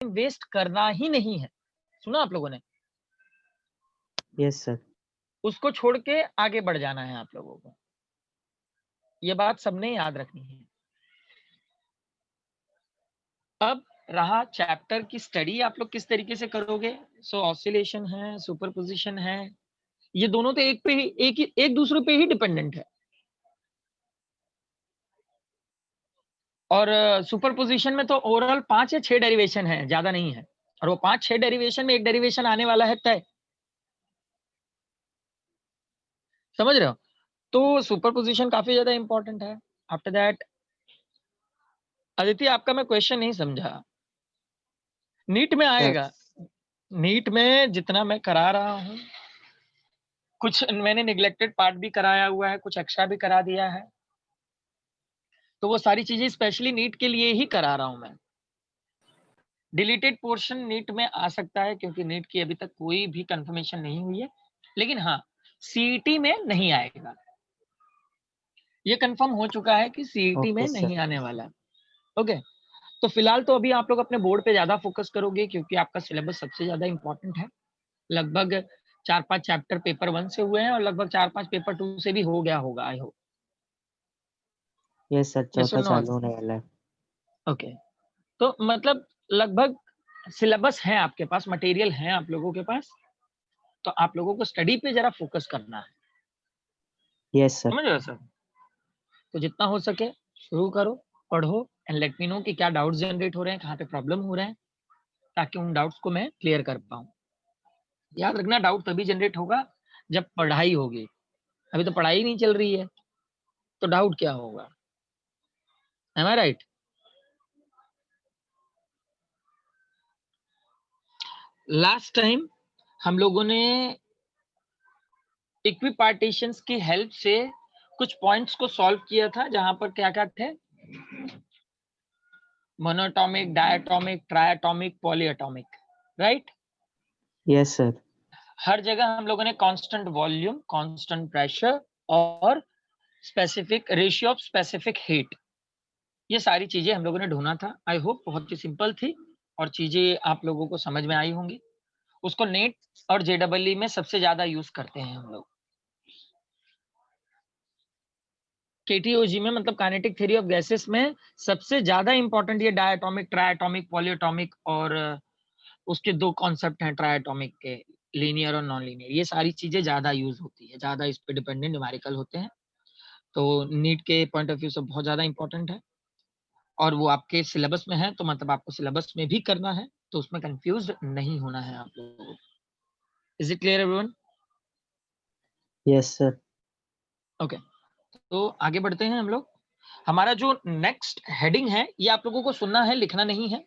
Waste करना ही नहीं है। सुना आप लोगों ने? Yes sir. उसको छोड़ के आगे बढ़ जाना है आप लोगों को। ये बात सबने याद रखनी है। अब रहा चैप्टर की स्टडी, आप लोग किस तरीके से करोगे? सो ऑसिलेशन है, सुपरपोजिशन है, ये दोनों तो एक दूसरे पे ही डिपेंडेंट है। और सुपरपोजिशन में तो ओवरऑल 5 या 6 डेरिवेशन है, ज्यादा नहीं है। और वो 5-6 डेरिवेशन में एक डेरिवेशन आने वाला है तय। समझ रहे हो? तो सुपरपोजिशन काफी ज्यादा इंपॉर्टेंट है। आफ्टर दैट अदिति, आपका मैं क्वेश्चन नहीं समझा। नीट में आएगा। नीट में जितना मैं करा रहा हूं, कुछ मैंने निग्लेक्टेड पार्ट भी कराया हुआ है, कुछ एक्स्ट्रा भी करा दिया है। तो वो सारी चीजें स्पेशली नीट के लिए ही करा रहा हूं मैं। डिलीटेड पोर्शन नीट में आ सकता है, क्योंकि नीट की अभी तक कोई भी कंफर्मेशन नहीं हुई है। लेकिन हाँ, सीईटी में नहीं आएगा। ये कंफर्म हो चुका है कि सीईटी में नहीं आने वाला। ओके, तो फिलहाल तो अभी आप लोग अपने बोर्ड पे ज्यादा फोकस करोगे, क्योंकि आपका सिलेबस सबसे ज्यादा इंपॉर्टेंट है। लगभग 4-5 चैप्टर पेपर 1 से हुए हैं और लगभग 4-5 पेपर 2 से भी हो गया होगा, आई होप। यस सर, चौथा चालू होने वाला है। ओके, तो मतलब लगभग सिलेबस है आपके पास, मटेरियल है आप लोगों के पास। तो आप लोगों को स्टडी पे जरा फोकस करना है। Yes sir. समझ रहे हो सर? तो जितना हो सके शुरू करो, पढ़ो, एंड लेट मी नो कि क्या डाउट्स जनरेट हो रहे हैं, कहाँ पे प्रॉब्लम हो रहे हैं, ताकि उन डाउट्स को मैं क्लियर कर पाऊँ। याद रखना, डाउट तभी जनरेट होगा जब पढ़ाई होगी। अभी तो पढ़ाई नहीं चल रही है, तो डाउट क्या होगा? एम आई राइट? लास्ट टाइम हम लोगों ने इक्विपार्टीशंस की हेल्प से कुछ पॉइंट्स को सॉल्व किया था, जहां पर क्या क्या थे? Monatomic, diatomic, triatomic, polyatomic, right? Yes sir. हर जगह हम लोगों ने कांस्टेंट वॉल्यूम, कांस्टेंट प्रेशर और specific ratio of specific heat, ये सारी चीजें हम लोगों ने ढूंढा था। आई होप बहुत ही सिंपल थी और चीजें आप लोगों को समझ में आई होंगी। उसको नेट और जेडब्ल्यू में सबसे ज्यादा यूज करते हैं हम लोग। केटीओजी में, मतलब काइनेटिक थ्योरी ऑफ गैसेस में, सबसे ज्यादा इंपॉर्टेंट ये डायटोमिक, ट्रायटोमिक, पॉलीएटॉमिक और उसके दो कॉन्सेप्ट हैं ट्रायटोमिक के, लीनियर और नॉन लीनियर। ये सारी चीजें ज्यादा यूज होती है, ज्यादा इस पे डिपेंडेंट न्यूमेरिकल होते हैं। तो नीट के पॉइंट ऑफ व्यू से बहुत ज्यादा इंपॉर्टेंट है और वो आपके सिलेबस में है, तो मतलब आपको सिलेबस में भी करना है, तो उसमें कंफ्यूज नहीं होना है आप लोगों को। Is it clear everyone? Yes sir. Okay, तो आगे बढ़ते हैं हम लोग। हमारा जो नेक्स्ट हेडिंग है, ये आप लोगों को सुनना है, लिखना नहीं है।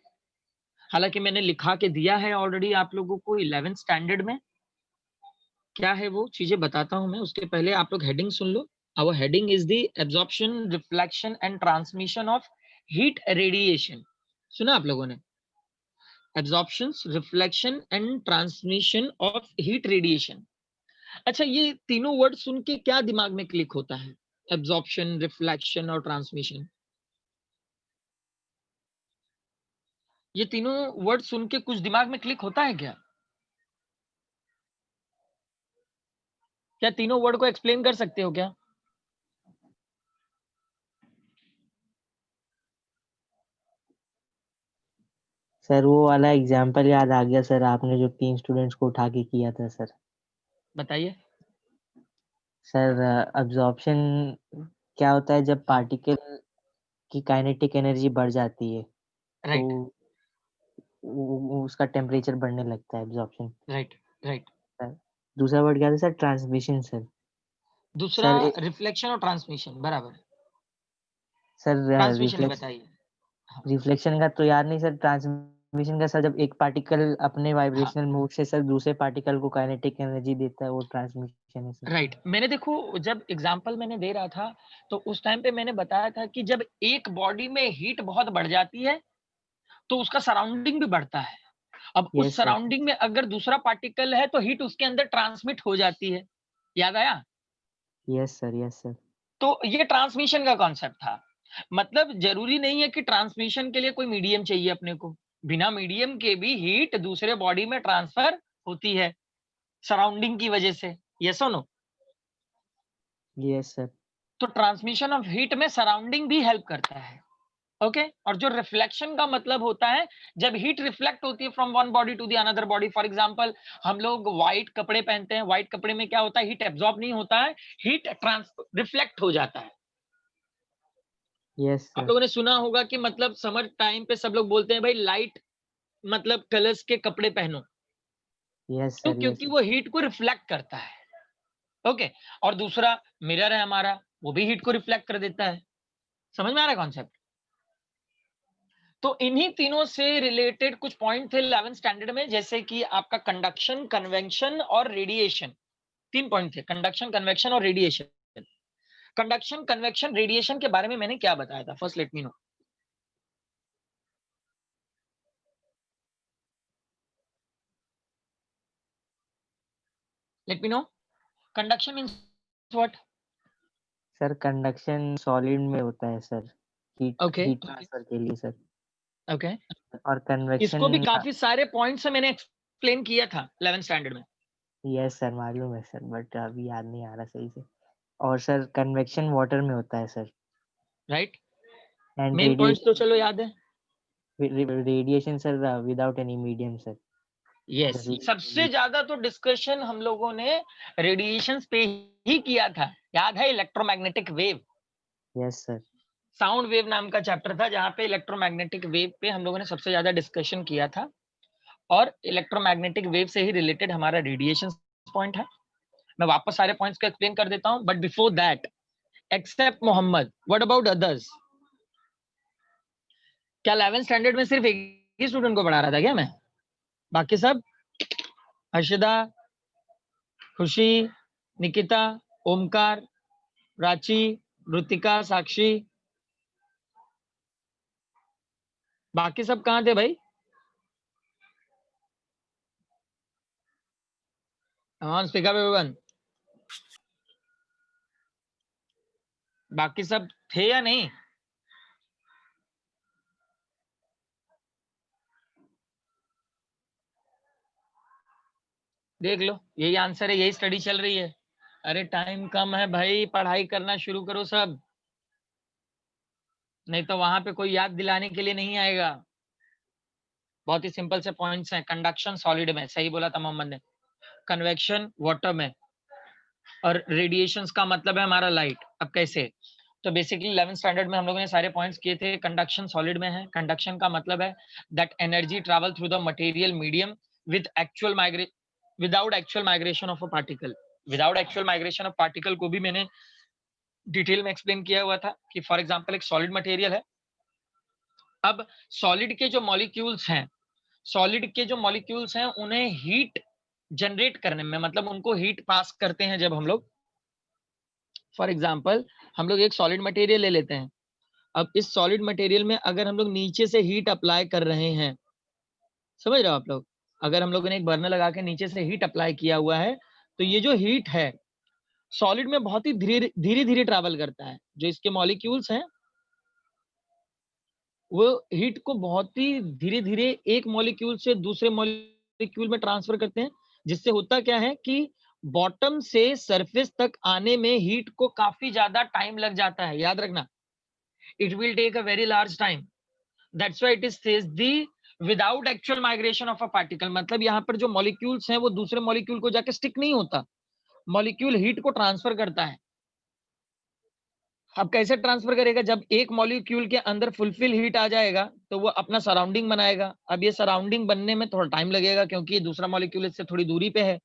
हालांकि मैंने लिखा के दिया है ऑलरेडी आप लोगों को 11th स्टैंडर्ड में। क्या है वो चीजें बताता हूं मैं, उसके पहले आप लोग हेडिंग सुन लो। Our heading is the absorption, reflection and transmission of heat radiation. सुना आप लोगों ने? Absorption, reflection and transmission of heat radiation. अच्छा, ये तीनों वर्ड सुन के क्या दिमाग में क्लिक होता है? एब्जॉर्प्शन, रिफ्लेक्शन और ट्रांसमिशन, ये तीनों वर्ड सुन के कुछ दिमाग में क्लिक होता है क्या? क्या तीनों वर्ड को एक्सप्लेन कर सकते हो क्या? सर वो वाला एग्जाम्पल याद आ गया सर, आपने जो 3 स्टूडेंट्स को उठा के किया था सर। बताइए। सर अब्जॉर्प्शन क्या होता है, जब पार्टिकल की काइनेटिक एनर्जी बढ़ जाती है तो राइट उसका टेम्परेचर बढ़ने लगता है, एब्जॉर्प्शन। Right right. सर दूसरा वर्ड क्या था सर? Transmission sir. दूसरा सर रिफ्लेक्शन और ट्रांसमिशन, बराबर। सर ट्रांसमिशन ही बताइए। हाँ, रिफ्लेक्शन का तो याद नहीं सर। ट्रांसमिशन का सर, जब एक पार्टिकल अपने हाँ, वाइब्रेशनल मोड से सर दूसरे पार्टिकल को काइनेटिक एनर्जी देता है, वो ट्रांसमिशन है सर। राइट। मैंने देखो, जब एग्जांपल मैंने दे रहा था, तो उस टाइम पे मैंने बताया था कि जब एक बॉडी में हीट बहुत बढ़ जाती है, तो उसका सराउंडिंग भी बढ़ता है। अब उस यस सर। सराउंडिंग में अगर दूसरा पार्टिकल है, तो हीट उसके अंदर ट्रांसमिट हो जाती है। याद आया? Yes sir. Yes sir. तो ये ट्रांसमिशन का कॉन्सेप्ट था। मतलब जरूरी नहीं है कि ट्रांसमिशन के लिए कोई मीडियम चाहिए अपने को। बिना मीडियम के भी हीट दूसरे बॉडी में ट्रांसफर होती है सराउंडिंग की वजह से, यस और नो? Yes sir. तो ट्रांसमिशन ऑफ हीट में सराउंडिंग भी हेल्प करता है, ओके और जो रिफ्लेक्शन का मतलब होता है जब हीट रिफ्लेक्ट होती है from one body to the another body. For example हम लोग व्हाइट कपड़े पहनते हैं, व्हाइट कपड़े में क्या होता है, हीट एब्जॉर्ब नहीं होता है, हीट ट्रांस रिफ्लेक्ट हो जाता है। यस आप सर। लोगों ने सुना होगा कि मतलब समर टाइम पे सब लोग बोलते हैं भाई लाइट मतलब कलर्स के कपड़े पहनो, यस तो सर। यस क्योंकि वो हीट को रिफ्लेक्ट करता है, ओके और दूसरा मिरर है हमारा, वो भी हीट को रिफ्लेक्ट कर देता है। समझ में आ रहा है कॉन्सेप्ट? तो इन्हीं तीनों से रिलेटेड कुछ पॉइंट थे 11th स्टैंडर्ड में, जैसे कि आपका कंडक्शन, कन्वेक्शन और रेडिएशन। 3 पॉइंट थे, कंडक्शन, कन्वेक्शन और रेडिएशन। कंडक्शन, कन्वेक्शन, रेडिएशन के बारे में मैंने क्या बताया था? First let me know. Let me know. Conduction means what? Sir conduction solid में होता है sir, heat okay heat transfer के लिए सर। ओके। और इसको भी कन्वेक्शन, काफी सारे पॉइंट्स से मैंने एक्सप्लेन किया था 11th स्टैंडर्ड में, यस सर मालूम है सर, बट अभी याद नहीं आ रहा सही से। और सर कन्वेक्शन वाटर में होता है sir. Right? And main points तो चलो याद है। Radiation sir without any medium sir. Yes, सबसे ज्यादा तो डिस्कशन हम लोगों ने रेडिएशंस पे ही किया था, याद है? Electromagnetic wave, yes sir. Sound wave नाम का चैप्टर था जहां पे इलेक्ट्रोमैग्नेटिक वेव पे हम लोगों ने सबसे ज्यादा डिस्कशन किया था, और इलेक्ट्रोमैग्नेटिक वेव से ही रिलेटेड हमारा रेडिएशन पॉइंट है। मैं वापस सारे पॉइंट्स को एक्सप्लेन कर देता हूं, but before that, except Mohammad, what about others? क्या 11th स्टैंडर्ड में सिर्फ एक ही स्टूडेंट को पढ़ा रहा था क्या मैं? बाकी सब, हर्षदा, खुशी, निकिता, ओमकार, प्राची, ऋतिका, साक्षी, बाकी सब कहाँ थे भाई? हाँ, स्पीकर पे वन। बाकी सब थे या नहीं? देख लो, यही आंसर है, यही स्टडी चल रही है। अरे टाइम कम है भाई, पढ़ाई करना शुरू करो सब, नहीं तो वहां पे कोई याद दिलाने के लिए नहीं आएगा। बहुत ही सिंपल से पॉइंट्स हैं। कंडक्शन सॉलिड में, सही बोला था मोहम्मद ने। कन्वेक्शन वाटर में, और रेडिएशंस का मतलब है हमारा लाइट। अब कैसे? तो बेसिकली 11th स्टैंडर्ड में हम लोगों ने सारे पॉइंट्स किए थे। कंडक्शन सॉलिड में है, कंडक्शन का मतलब है that energy travel through the material medium with actual migration, without actual migration of a particle. Without actual migration of particle को भी मैंने डिटेल में एक्सप्लेन किया हुआ था कि फॉर एग्जांपल एक सॉलिड मटेरियल है। अब सॉलिड के जो मॉलिक्यूल्स हैं, सॉलिड के जो मॉलिक्यूल्स हैं उन्हें हीट जनरेट करने में, मतलब उनको हीट पास करते हैं जब हम लोग, फॉर एग्जांपल हम लोग एक सॉलिड मटेरियल ले लेते हैं। अब इस सॉलिड मटेरियल में अगर हम लोग नीचे से हीट अप्लाई कर रहे हैं, समझ रहे हो आप लोग? अगर हम लोगों ने एक बर्नर लगा के नीचे से हीट अप्लाई किया हुआ है, तो ये जो हीट है सॉलिड में बहुत ही धीरे धीरे धीरे ट्रैवल करता है। जो इसके मॉलिक्यूल्स हैं वो हीट को बहुत ही धीरे धीरे एक मॉलिक्यूल से दूसरे मॉलिक्यूल में ट्रांसफर करते हैं, जिससे होता क्या है कि बॉटम से सरफेस तक आने में हीट को काफी ज्यादा टाइम लग जाता है। याद रखना, it will take a very large time. That's why it is says the without actual migration of a particle. मतलब यहाँ पर जो मॉलिक्यूल्स हैं वो दूसरे मॉलिक्यूल को जाके स्टिक नहीं होता, मॉलिक्यूल हीट को ट्रांसफर करता है। अब कैसे ट्रांसफर करेगा? जब एक मॉलिक्यूल के अंदर फुलफिल हीट आ जाएगा तो वो अपना सराउंडिंग बनाएगा। अब ये सराउंडिंग बनने में थोड़ा टाइम लगेगा क्योंकि दूसरा मॉलिक्यूल इससे थोड़ी दूरी पे है,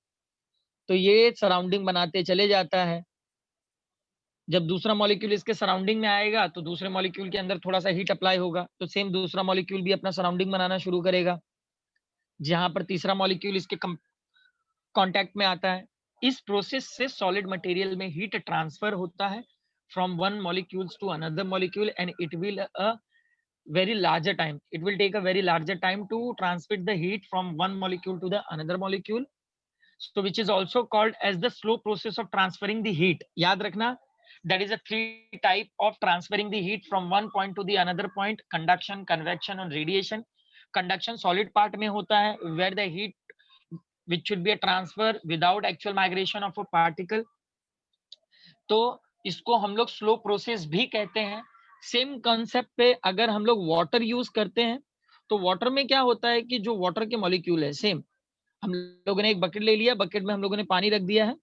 तो ये सराउंडिंग बनाते चले जाता है। जब दूसरा मॉलिक्यूल इसके सराउंडिंग में आएगा तो दूसरे मॉलिक्यूल के अंदर थोड़ा सा हीट अप्लाई होगा, तो सेम दूसरा मॉलिक्यूल भी अपना सराउंडिंग बनाना शुरू करेगा, जहां पर तीसरा मॉलिक्यूल इसके कांटेक्ट में आता है। इस प्रोसेस से सॉलिड मटेरियल में हीट ट्रांसफर होता है from one molecules to another molecule, and it will very larger time, it will take a very larger time to transmit the heat from one molecule to the another molecule, so which is also called as the slow process of transferring the heat. याद रखना, that is a three type of transferring the heat from one point to the another point: conduction, convection and radiation. Conduction solid part में होता है, where the heat which should be a transfer without actual migration of a particle, तो इसको हम लोग slow process भी कहते हैं। सेम कॉन्सेप्ट पे अगर हम लोग वाटर यूज करते हैं तो वाटर में क्या होता है कि जो वाटर के मॉलिक्यूल है, सेम हम लोगों ने एक बकेट ले लिया, बकेट में हम लोगों ने पानी रख दिया है,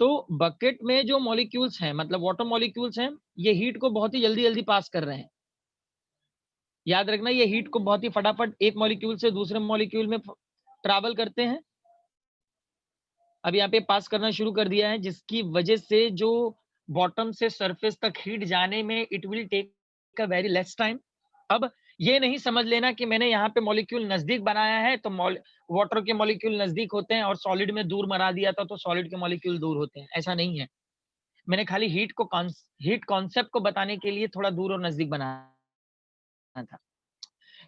तो बकेट में जो मॉलिक्यूल्स हैं, मतलब वाटर मॉलिक्यूल्स हैं, ये हीट को बहुत ही जल्दी जल्दी पास कर रहे हैं। याद रखना, ये हीट को बहुत ही फटाफट एक मॉलिक्यूल से दूसरे मॉलिक्यूल में ट्रैवल करते हैं। अब यहाँ पे पास करना शुरू कर दिया है, जिसकी वजह से जो बॉटम से सरफेस तक हीट जाने में it will take a very less time. अब ये नहीं समझ लेना कि मैंने यहाँ पे मॉलिक्यूल नजदीक बनाया है तो वाटर के मॉलिक्यूल नजदीक होते हैं और सॉलिड में दूर मरा दिया था तो सॉलिड के मॉलिक्यूल दूर होते हैं, ऐसा नहीं है। मैंने खाली हीट कॉन्सेप्ट को बताने के लिए थोड़ा दूर और नजदीक बनाया था,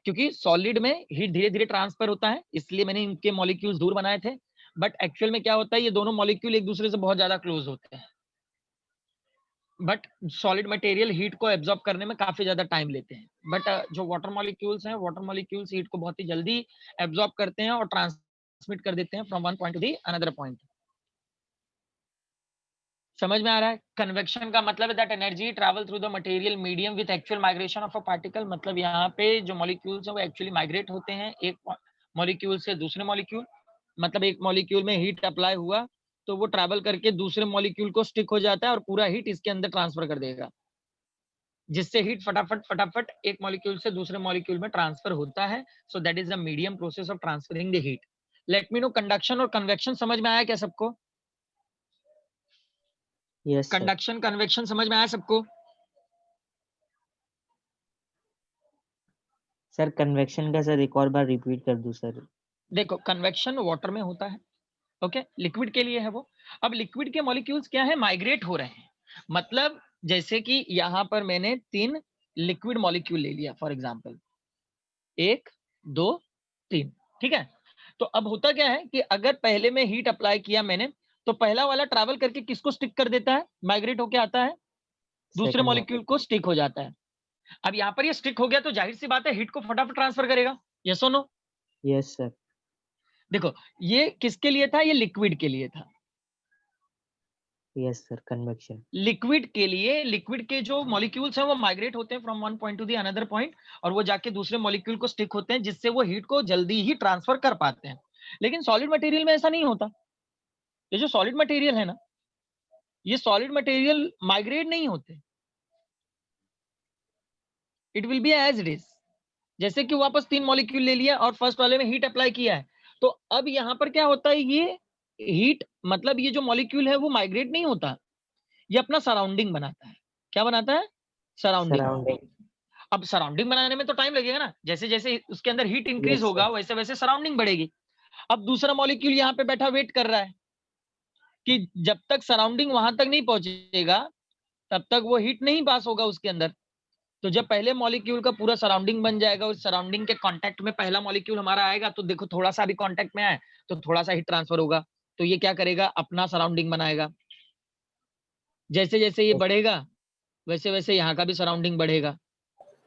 क्योंकि सॉलिड में हीट धीरे धीरे ट्रांसफर होता है, इसलिए मैंने इनके मॉलिक्यूल्स दूर बनाए थे। बट एक्चुअल में क्या होता है, ये दोनों मॉलिक्यूल एक दूसरे से बहुत ज्यादा क्लोज होते हैं, बट सॉलिड मटेरियल हीट को एब्जॉर्ब करने में काफी ज्यादा टाइम लेते हैं। बट जो वाटर मॉलिक्यूल्स हैं, वाटर मॉलिक्यूल्स हीट को बहुत ही जल्दी एब्जॉर्ब करते हैं और ट्रांसमिट कर देते हैं from one point to the another point. समझ में आ रहा है? कन्वेक्शन का मतलब है that energy travel through the material medium with actual migration of a particle. मतलब यहाँ पे जो मॉलिक्यूल्स हैं वो एक्चुअली माइग्रेट होते हैं एक मॉलिक्यूल से दूसरे मॉलिक्यूल। मतलब एक मॉलिक्यूल में हीट अप्लाई हुआ तो वो ट्रैवल करके दूसरे मॉलिक्यूल को स्टिक हो जाता है और पूरा हीट इसके अंदर ट्रांसफर कर देगा, जिससे हीट फटाफट फटाफट एक मॉलिक्यूल से दूसरे मॉलिक्यूल में ट्रांसफर होता है। So that is the medium process of transferring the heat. Let me know, conduction और कन्वेक्शन समझ में आया क्या सबको? Yes sir. कंडक्शन कन्वेक्शन समझ में आया सबको? सर कन्वेक्शन का सर एक और बार रिपीट कर दूं सर? देखो, कन्वेक्शन वाटर में होता है, ओके, लिक्विड के लिए है वो। अब लिक्विड के मॉलिक्यूल्स क्या है, माइग्रेट हो रहे हैं। मतलब जैसे कि यहाँ पर मैंने 3 लिक्विड मॉलिक्यूल ले लिया फॉर एग्जांपल, 1 2 3, ठीक है। तो अब होता क्या है कि अगर पहले में हीट अप्लाई किया मैंने, तो पहला वाला ट्रैवल करके किसको स्टिक कर देता है, माइग्रेट होके आता है, दूसरे सेकंड मॉलिक्यूल को स्टिक हो जाता है। अब यहाँ पर ये स्टिक हो गया तो जाहिर सी बात है हीट को फटाफट ट्रांसफर करेगा, यस और नो? Yes sir. देखो, ये किसके लिए था, ये लिक्विड के लिए था। Yes sir, convection. लिक्विड के लिए, लिक्विड के जो मॉलिक्यूल्स हैं वो माइग्रेट होते हैं from one point to the another point, और वो जाके दूसरे मॉलिक्यूल को स्टिक होते हैं, जिससे वो हीट को जल्दी ही ट्रांसफर कर पाते हैं। लेकिन सॉलिड मटेरियल में ऐसा नहीं होता। ये जो सॉलिड मटेरियल है ना, ये सॉलिड मटेरियल माइग्रेट नहीं होते, it will be as it is. जैसे कि वापस 3 मॉलिक्यूल ले लिया और फर्स्ट वाले में हीट अप्लाई किया है, तो अब यहाँ पर क्या होता है, ये हीट मतलब ये जो मॉलिक्यूल है वो माइग्रेट नहीं होता, ये अपना सराउंडिंग बनाता है। क्या बनाता है? सराउंडिंग। सराउंडिंग। अब सराउंडिंग बनाने में तो टाइम लगेगा ना, जैसे जैसे उसके अंदर हीट इंक्रीज यस होगा सर। वैसे वैसे सराउंडिंग बढ़ेगी। अब दूसरा मॉलिक्यूल यहाँ पे बैठा वेट कर रहा है कि जब तक सराउंडिंग वहां तक नहीं पहुंचेगा तब तक वो हीट नहीं पास होगा उसके अंदर। तो जब पहले मॉलिक्यूल का पूरा सराउंडिंग बन जाएगा, उस सराउंडिंग के कांटेक्ट में पहला मॉलिक्यूल हमारा आएगा, तो देखो थोड़ा सा भी कांटेक्ट में आए तो थोड़ा सा हीट ट्रांसफर होगा, तो ये क्या करेगा, अपना सराउंडिंग बनाएगा। जैसे जैसे ये बढ़ेगा वैसे वैसे यहाँ का भी सराउंडिंग बढ़ेगा।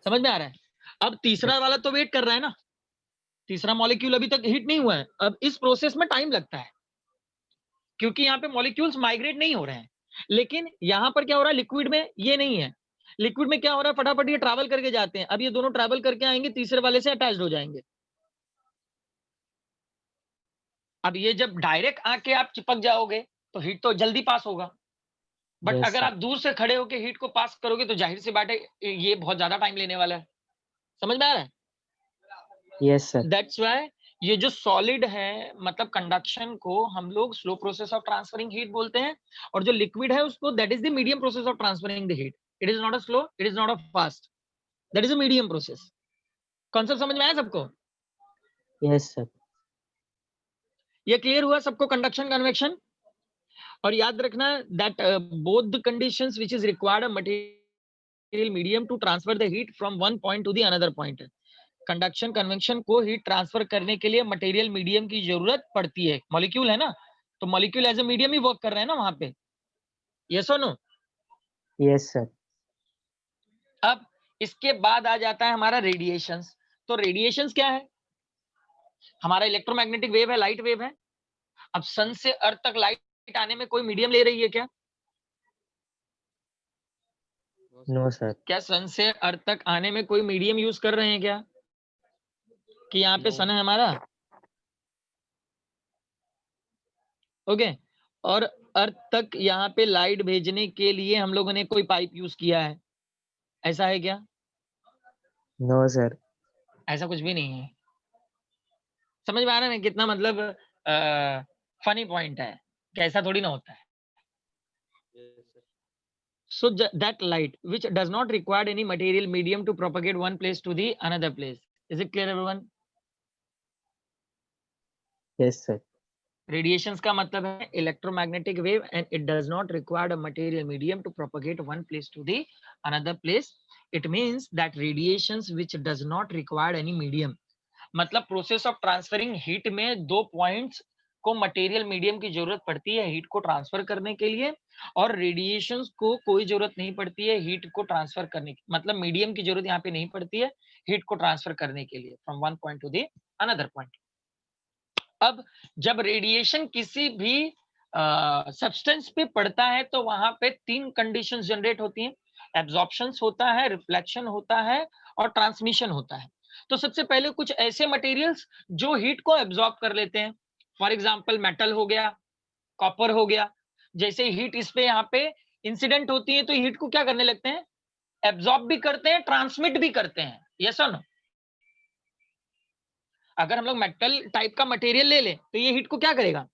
समझ में आ रहा है? अब तीसरा वाला तो वेट कर रहा है ना, तीसरा मॉलिक्यूल अभी तक हिट नहीं हुआ है। अब इस प्रोसेस में टाइम लगता है क्योंकि यहाँ पे मॉलिक्यूल्स माइग्रेट नहीं हो रहे हैं। लेकिन यहाँ पर क्या हो रहा है, लिक्विड में ये नहीं है। लिक्विड में क्या हो रहा है, फटाफट ये ट्रैवल करके जाते हैं। अब ये दोनों ट्रैवल करके आएंगे, तीसरे वाले से अटैच्ड हो जाएंगे। अब ये जब डायरेक्ट आके आप चिपक जाओगे तो हीट तो जल्दी पास होगा, बट यस अगर सर। आप दूर से खड़े होके हीट को पास करोगे तो जाहिर सी बात है ये बहुत ज्यादा टाइम लेने वाला है। समझ में आ रहा है? Yes sir. दैट्स व्हाई ये जो सॉलिड है, मतलब कंडक्शन को हम लोग slow process of transferring heat बोलते हैं, और जो लिक्विड है उसको that is the medium process of transferring the heat. It is not a slow, it is not a fast, that is a medium process. Concept समझ में आया सबको? Yes sir. ये क्लियर हुआ सबको, कंडक्शन कन्वेक्शन? और याद रखना that both the conditions which is required a material medium to transfer the heat from one point to the another point. Conduction convection को हीट ट्रांसफर करने के लिए मटेरियल मीडियम की जरूरत पड़ती है। मॉलिक्यूल है ना, तो मॉलिक्यूल एज ए मीडियम ही वर्क कर रहे हैं ना वहां पे, यस और नो? Yes sir. अब इसके बाद आ जाता है हमारा रेडिएशंस। तो रेडिएशंस क्या है? हमारा इलेक्ट्रोमैग्नेटिक वेव है, लाइट वेव है। अब सन से अर्थ तक लाइट आने में कोई मीडियम ले रही है क्या? No sir. क्या सन से अर्थ तक आने में कोई मीडियम यूज कर रहे हैं क्या? कि यहाँ पे सन है हमारा, ओके, और अर्थ तक यहाँ पे लाइट भेजने के लिए हम लोगों ने कोई पाइप यूज किया है, ऐसा है क्या? No sir. ऐसा कुछ भी नहीं है। समझ में आ रहा है ना कितना मतलब फनी पॉइंट है, कैसा थोड़ी ना होता है। So that light which does not require any material medium to propagate one place to the another place. Is it clear everyone? Yes sir. Radiations का मतलब है electromagnetic wave and it does not require a material medium to propagate one place to the another place. It means that radiations which does not require any medium, मतलब process of transferring heat में दो points को material medium की जरूरत पड़ती है heat को transfer करने के लिए, और रेडिएशंस को कोई जरूरत नहीं पड़ती है हीट को ट्रांसफर करने की, मतलब मीडियम की जरूरत यहाँ पे नहीं पड़ती है हीट को ट्रांसफर करने के लिए from one point to the another point. अब जब रेडिएशन किसी भी सब्सटेंस पे पड़ता है तो वहां पे तीन कंडीशंस जनरेट होती हैं, एब्जॉर्प्शन होता है, रिफ्लेक्शन होता है और ट्रांसमिशन होता है। तो सबसे पहले कुछ ऐसे मटेरियल्स जो हीट को एब्जॉर्ब कर लेते हैं, फॉर एग्जांपल मेटल हो गया, कॉपर हो गया, जैसे हीट इस पे यहाँ पे इंसिडेंट होती है तो हीट को क्या करने लगते हैं, एब्जॉर्ब भी करते हैं, ट्रांसमिट भी करते हैं। यस और नो? अगर हम लोग मेटल टाइप का मटेरियल ले लें तो ये हीट को क्या करेगा,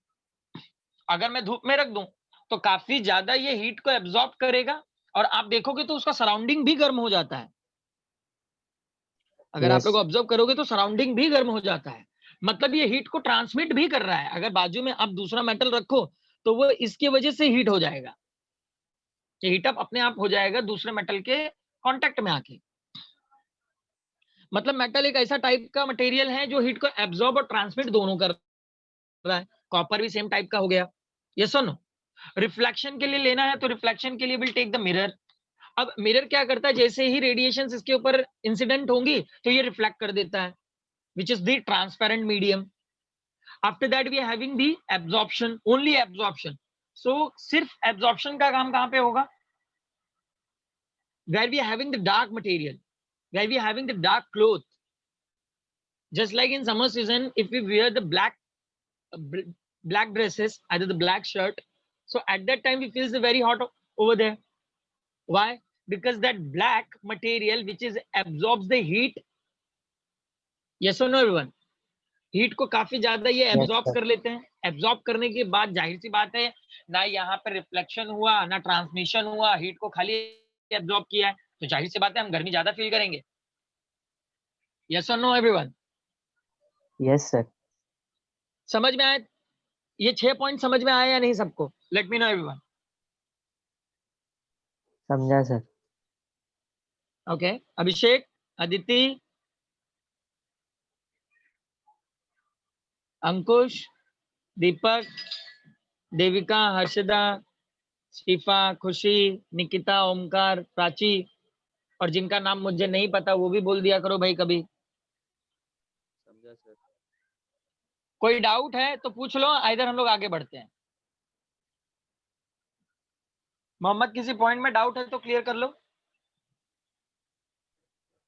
अगर मैं धूप में रख दूं तो काफी ज्यादा ये हीट को एब्जॉर्ब करेगा, और आप देखोगे तो उसका सराउंडिंग भी गर्म हो जाता है। अगर आप लोग यस। ऑब्जर्व करोगे तो सराउंडिंग भी गर्म हो जाता है, मतलब ये हीट को ट्रांसमिट भी कर रहा है। अगर बाजू में आप दूसरा मेटल रखो तो वो इसकी वजह से हीट हो जाएगा, ये हीट अप अपने आप हो जाएगा दूसरे मेटल के कांटेक्ट में आके। मतलब मेटल एक ऐसा टाइप का मटेरियल है जो हीट को एब्जॉर्ब और ट्रांसमिट दोनों कर रहा है। कॉपर भी सेम टाइप का हो गया। यस और नो? रिफ्लेक्शन के लिए लेना है तो रिफ्लेक्शन के लिए विल टेक द मिरर। अब मिरर क्या करता है, जैसे ही रेडिएशन इसके ऊपर इंसिडेंट होंगी तो ये रिफ्लेक्ट कर देता है, which is the transparent medium. After that we are having the absorption, only absorption. So सिर्फ एब्जॉर्प्शन का काम कहां पे होगा, where we are having the dark material, where we are having the dark cloth. Just like in summer season, if we wear the black dresses, either the black shirt, so at that time we feel very hot over there. Why? Because that black material which is absorbs the heat. Yes or no everyone? Heat को काफी ज्यादा ये yes absorb sir. कर लेते हैं। Absorb करने के बाद जाहिर सी बात है ना यहाँ पे रिफ्लेक्शन हुआ ना ट्रांसमिशन हुआ, हीट को खाली एब्जॉर्ब किया है, तो जाहिर सी बात है हम गर्मी ज्यादा फील करेंगे। यस और नो एवरीवन? Yes sir. समझ में आया? ये 6 पॉइंट समझ में आया या नहीं सबको? Let me know everyone. समझा सर। ओके, अभिषेक, अदिति, अंकुश, दीपक, देविका, हर्षदा, शिफा, खुशी, निकिता, ओमकार, प्राची, और जिनका नाम मुझे नहीं पता वो भी बोल दिया करो भाई कभी। समझा सर। कोई डाउट है तो पूछ लो, इधर हम लोग आगे बढ़ते हैं। मोहम्मद, किसी पॉइंट में डाउट है तो क्लियर कर लो।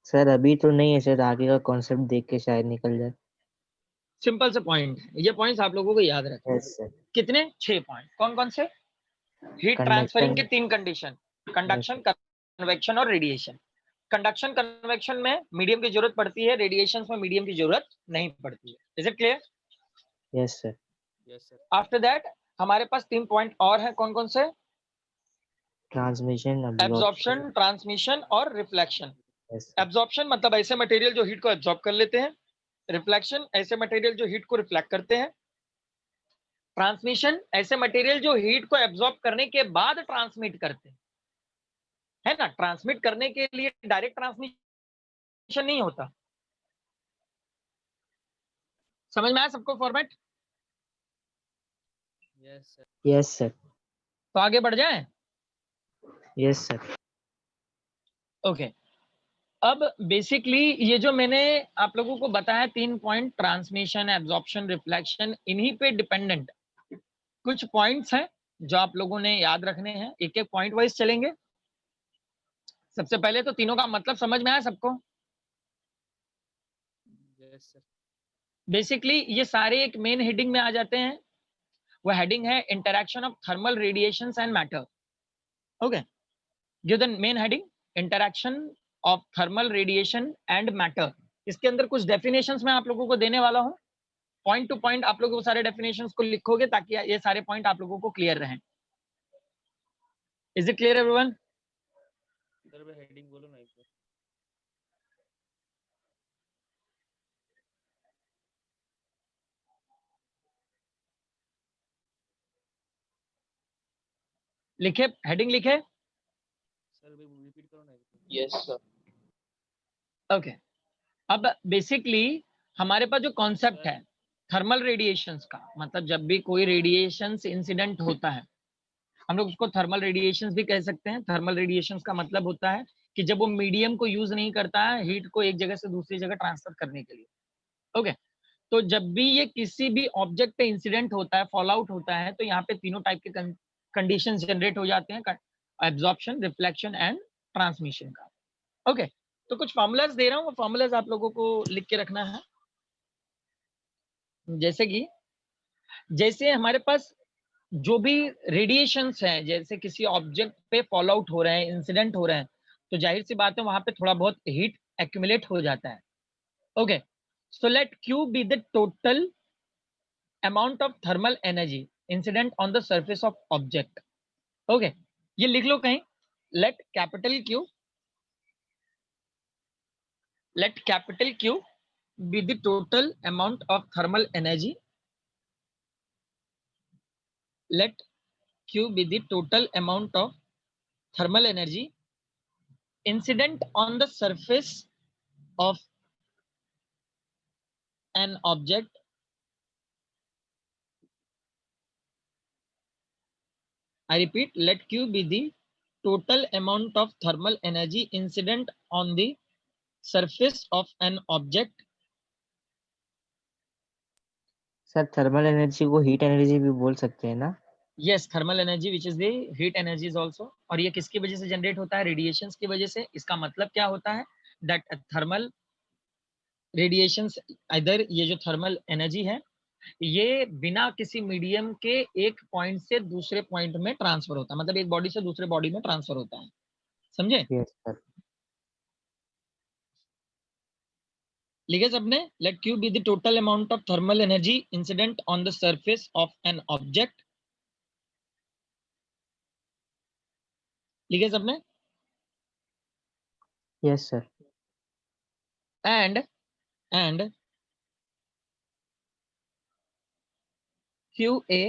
सर अभी तो नहीं है सर, आगे का कॉन्सेप्ट देख के शायद निकल जाए। सिंपल से पॉइंट है, ये पॉइंट्स आप लोगों को याद रखना। Yes sir. कितने? 6 पॉइंट। कौन कौन से? हीट ट्रांसफरिंग के 3 कंडीशन, कंडक्शन, कन्वेक्शन और रेडिएशन। कंडक्शन कन्वेक्शन में मीडियम की जरूरत पड़ती है, रेडिएशन में मीडियम की जरूरत नहीं पड़ती है। Is it clear? Yes sir. Yes sir. After that हमारे पास 3 पॉइंट और है, कौन कौन से? ट्रांसमिशन, एब्जॉर्प्शन, ट्रांसमिशन और रिफ्लेक्शन। Yes sir. एब्जॉर्प्शन मतलब ऐसे मटेरियल जो हीट को एब्जॉर्ब कर लेते हैं, रिफ्लेक्शन ऐसे मटेरियल जो हीट को रिफ्लेक्ट करते हैं, ट्रांसमिशन ऐसे मटेरियल जो हीट को एब्जॉर्ब करने के बाद ट्रांसमिट करते हैं, है ना? ट्रांसमिट करने के लिए डायरेक्ट ट्रांसमिशन नहीं होता। समझ में आया सबको format? Yes sir. Yes sir. तो आगे बढ़ जाएं। Yes sir. ओके, अब बेसिकली ये जो मैंने आप लोगों को बताया 3 पॉइंट, ट्रांसमिशन, एब्जॉर्प्शन, रिफ्लेक्शन, इन्हीं पे डिपेंडेंट कुछ पॉइंट्स हैं जो आप लोगों ने याद रखने हैं। एक एक पॉइंट वाइज चलेंगे। सबसे पहले तो तीनों का मतलब समझ में आया सबको? Yes sir. बेसिकली ये सारे एक मेन हेडिंग में आ जाते हैं। वो हेडिंग है interaction of thermal radiations and matter. Okay, give the main heading, interaction of thermal radiation and matter. इसके अंदर कुछ डेफिनेशंस मैं आप लोगों को देने वाला हूं। पॉइंट टू पॉइंट आप लोग वो सारे डेफिनेशंस को लिखोगे ताकि ये सारे पॉइंट आप लोगों को क्लियर रहें। Is it clear everyone? Sir मैं हेडिंग बोलो ना एक बार। लिखे, हेडिंग लिखे? सर मैं रिपीट करो ना एक बार। Yes sir. ओके, अब बेसिकली हमारे पास जो कॉन्सेप्ट है थर्मल रेडिएशंस का, मतलब जब भी कोई रेडिएशंस इंसिडेंट होता है हम लोग उसको थर्मल रेडिएशंस भी कह सकते हैं। थर्मल रेडिएशंस का मतलब होता है कि जब वो मीडियम को यूज नहीं करता है हीट को एक जगह से दूसरी जगह ट्रांसफर करने के लिए। ओके, तो जब भी ये किसी भी ऑब्जेक्ट पे इंसिडेंट होता है, फॉल आउट होता है, तो यहाँ पे तीनों टाइप के कंडीशंस जनरेट हो जाते हैं, एब्जॉर्प्शन, रिफ्लेक्शन एंड ट्रांसमिशन का। ओके, तो कुछ फॉर्मूलाज दे रहा हूँ, वो फॉर्मूलाज आप लोगों को लिख के रखना है। जैसे कि जैसे हमारे पास जो भी रेडिएशंस है, जैसे किसी ऑब्जेक्ट पे फॉल आउट हो रहे हैं, इंसिडेंट हो रहे हैं, तो जाहिर सी बात है वहां पे थोड़ा बहुत हीट एक्यूमुलेट हो जाता है। Okay, so let Q be the total amount of thermal energy incident on the surface of object. Okay, ये लिख लो कहीं, let capital Q be the total amount of thermal energy. Let Q be the total amount of thermal energy incident on the surface of an object. I repeat, let Q be the total amount of thermal energy incident on the surface of an object. Sir thermal energy को heat energy भी बोल सकते हैं ना? Yes, thermal energy which is the heat energy is also. और ये किसकी वजह से जनरेट होता है? रेडिएशंस की वजह से। इसका मतलब क्या होता है? दैट थर्मल रेडिएशंस, इधर ये जो थर्मल एनर्जी है ये बिना किसी मीडियम के एक पॉइंट से दूसरे पॉइंट में ट्रांसफर होता है, मतलब एक बॉडी से दूसरे बॉडी में ट्रांसफर होता है। समझे? Yes sir. लिखे सबने? Let Q be the total amount of thermal energy incident on the surface of an object. लिखे सबने? Yes sir. and QA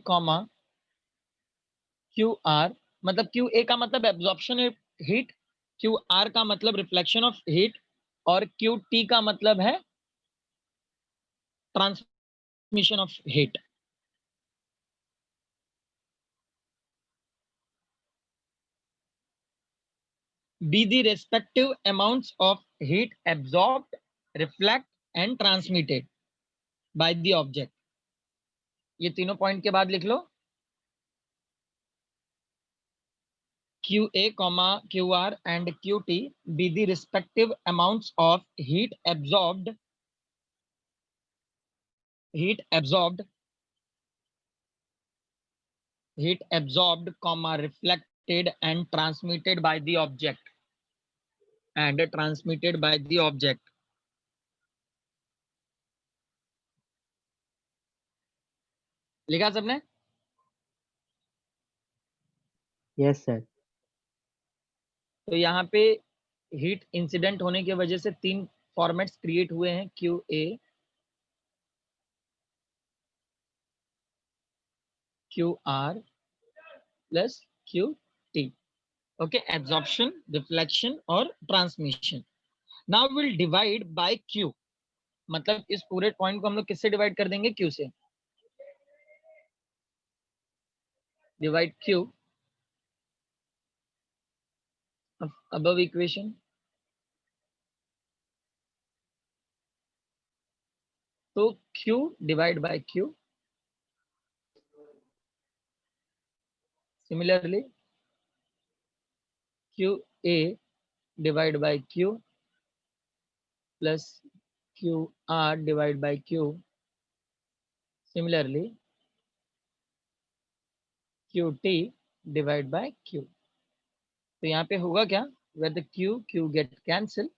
comma QR, मतलब QA का मतलब एब्जॉर्प्शन हीट, QR का मतलब रिफ्लेक्शन ऑफ हीट और QT का मतलब है transmission of heat. Be the respective amounts of heat absorbed, reflect and transmitted by the object. ये तीनों पॉइंट के बाद लिख लो QA, QR and QT be the respective amounts of heat absorbed, reflected and transmitted by the object, लिखा सबने? Yes sir. तो यहाँ पे हीट इंसिडेंट होने की वजह से तीन फॉर्मेट्स क्रिएट हुए हैं, QA, QR plus QT। Okay, absorption, reflection और transmission. Now will divide by Q, मतलब इस पूरे पॉइंट को हम लोग किससे डिवाइड कर देंगे? Q से। divide Q of above equation. तो Q divide by Q. Similarly, QA divide by Q plus QR divide by Q. Similarly, QT divide by Q. तो यहाँ पे होगा क्या, where the Q get cancel,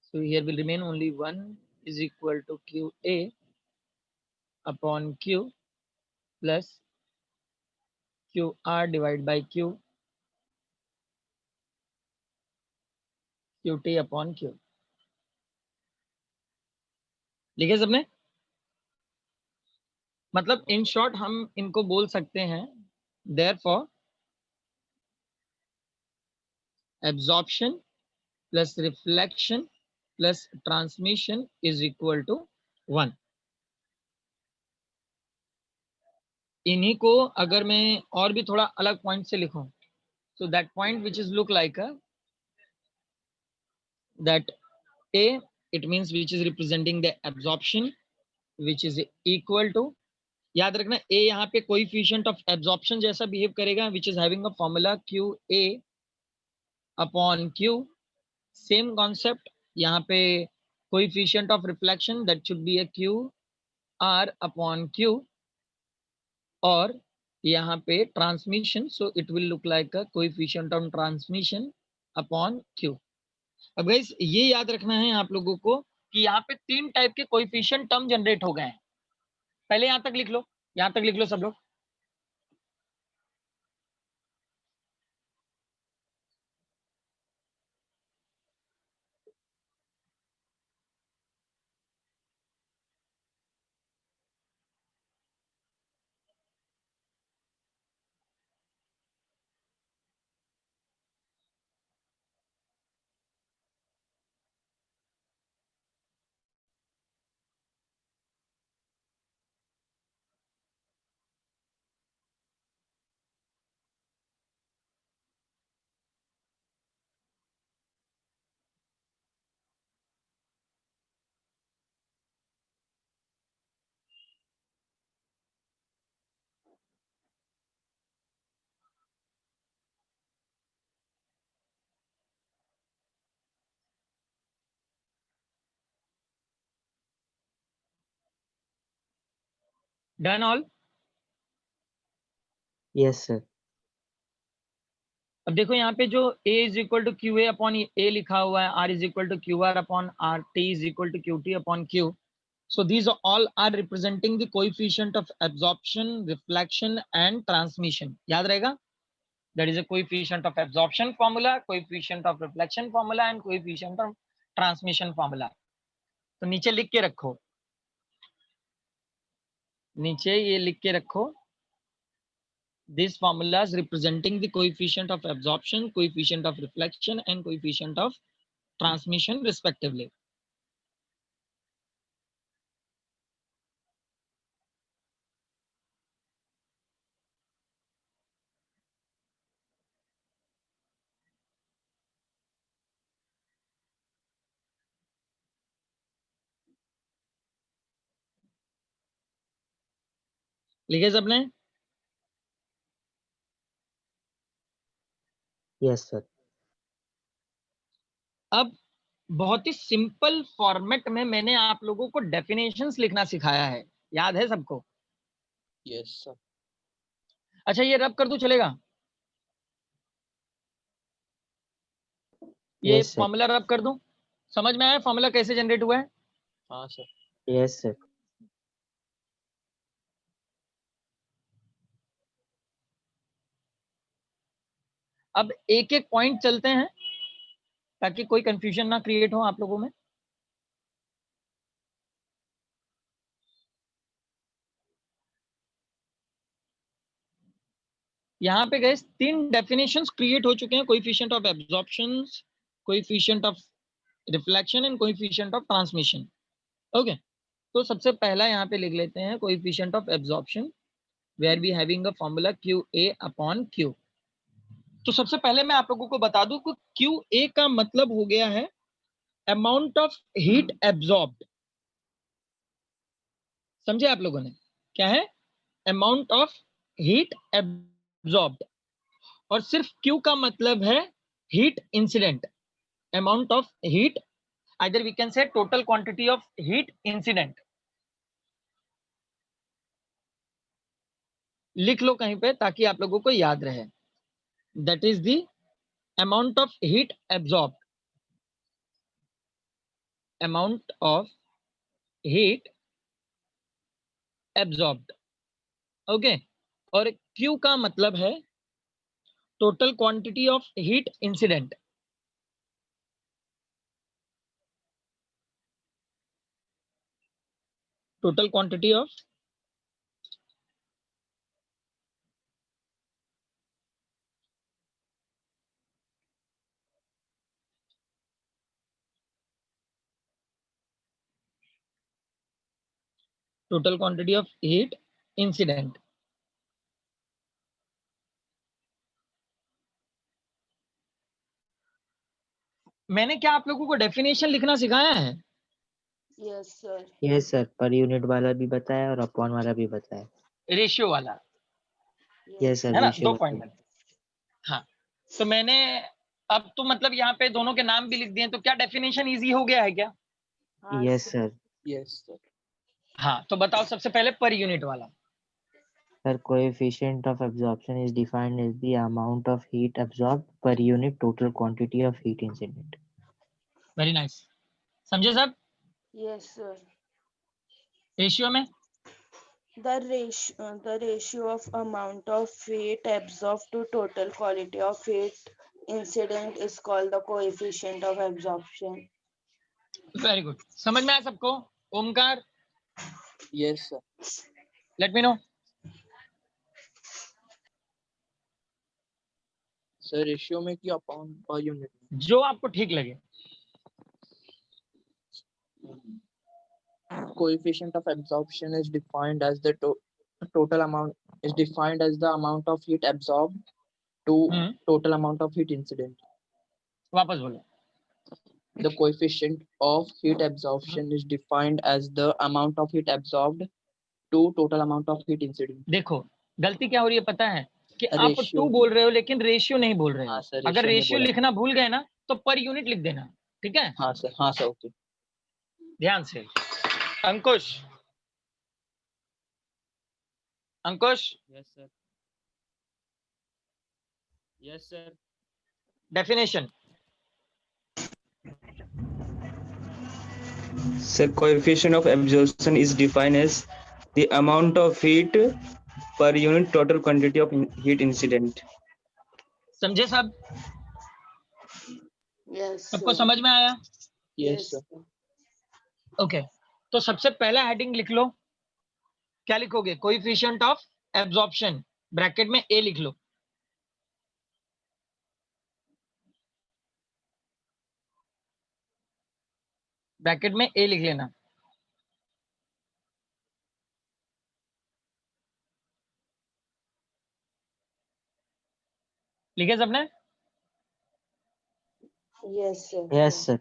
so here will remain only 1 is equal to QA upon Q plus QR divide by Q, QT upon Q. लिखे सबने? मतलब in short हम इनको बोल सकते हैं therefore absorption plus reflection plus transmission is equal to 1. इन्हीं को अगर मैं और भी थोड़ा अलग पॉइंट से लिखूं, so that point which is look like a that A, it means which is representing the absorption which is equal to, याद रखना A यहाँ पे कोएफिशिएंट ऑफ एब्जॉर्प्शन जैसा बिहेव करेगा which is having a formula QA upon Q. Same concept यहाँ पे coefficient of reflection that should be a QR upon Q, और यहाँ पे transmission, so it will look like a coefficient of transmission upon Q. अब guys ये याद रखना है आप लोगों को कि यहाँ पे 3 टाइप के कोएफिशिएंट टर्म जनरेट हो गए हैं. पहले यहाँ तक लिख लो, यहाँ तक लिख लो सब लोग. Done all? Yes sir. अब देखो यहाँ पे जो A is equal to Q A upon A लिखा हुआ है, R is equal to Q R upon R, T is equal to Q T upon Q. So these all are representing the coefficient of absorption, reflection and transmission. याद रहेगा? That is a coefficient of absorption formula, coefficient of reflection formula and coefficient of transmission formula. तो नीचे लिख के रखो, नीचे ये लिख के रखो. These formulas representing the coefficient of absorption, coefficient of reflection and coefficient of transmission respectively. लिखे सबने? Yes sir. अब बहुत ही सिंपल फॉर्मेट में मैंने आप लोगों को डेफिनेशंस लिखना सिखाया है, याद है सबको? Yes sir. अच्छा ये रब कर दूं चलेगा? ये यस सर. फॉर्मूला रब कर दूं? समझ में आया फॉर्मूला कैसे जनरेट हुआ है? हाँ सर. Yes sir. अब एक एक पॉइंट चलते हैं ताकि कोई कंफ्यूजन ना क्रिएट हो आप लोगों में. यहाँ पे गए 3 डेफिनेशंस क्रिएट हो चुके हैं, coefficient of absorption, coefficient of reflection and coefficient of transmission. Okay, तो सबसे पहला यहाँ पे लिख लेते हैं coefficient of absorption. where we having a formula QA upon Q. तो सबसे पहले मैं आप लोगों को बता दूं कि QA का मतलब हो गया है अमाउंट ऑफ हीट एब्जॉर्ब्ड। समझे आप लोगों ने? क्या है? Amount of heat absorbed. और सिर्फ Q का मतलब है heat incident, amount of heat, either we can say total quantity of heat incident। लिख लो कहीं पे ताकि आप लोगों को याद रहे। That is the amount of heat absorbed, amount of heat absorbed. Okay. और Q का मतलब है total quantity of heat incident. Total quantity of total quantity of heat incident. मैंने क्या आप लोगों को डेफिनेशन लिखना सिखाया है? Yes sir. Yes sir, per unit वाला भी बताया और अपॉन वाला भी बताया। रेशियो वाला यस सर, है ना, रेशियो 2 पॉइंट में। हाँ, तो मैंने अब तो मतलब यहाँ पे दोनों के नाम भी लिख दिए, तो क्या डेफिनेशन इजी हो गया है क्या? Yes sir. Yes, sir. हाँ, तो बताओ सबसे पहले पर यूनिट वाला। Sir, coefficient of absorption is defined as the amount of heat absorbed per unit total quantity of heat incident. Very nice. समझे सब? Yes sir. रेशियो में The ratio of amount of heat absorbed to total quality of heat incident is called the coefficient of absorption. Very good. समझ में आया सबको? Omkar, Yes, sir. Let me know. Sir, ratio में कि upon per unit में? जो आपको ठीक लगे। Coefficient of absorption is defined as the total amount is defined as the amount of heat absorbed to total amount of heat incident. वापस बोलो। The coefficient of heat absorption is defined as the amount of heat absorbed to total amount of heat incident. देखो गलती क्या हो रही है पता है कि आप Ratio. 2 बोल रहे हो लेकिन रेशियो नहीं बोल रहे हो। हाँ सर, अगर ratio नहीं रेशियो बोला। लिखना भूल गए ना तो पर यूनिट लिख देना, ठीक है? हाँ सर, ओके। ध्यान से। अंकुश, अंकुश, Yes, sir. Yes, sir. Definition. So coefficient of absorption is defined as the amount of heat per unit total quantity of heat incident. समझे सब? Yes सबको sir. समझ में आया? Yes, sir. ओके। तो सबसे पहला हेडिंग लिख लो। क्या लिखोगे? कोएफिशिएंट ऑफ एब्जॉर्प्शन, ब्रैकेट में ए लिख लो। ब्रैकेट में ए लिख लेना। लिखे सबने? Yes sir. Yes sir.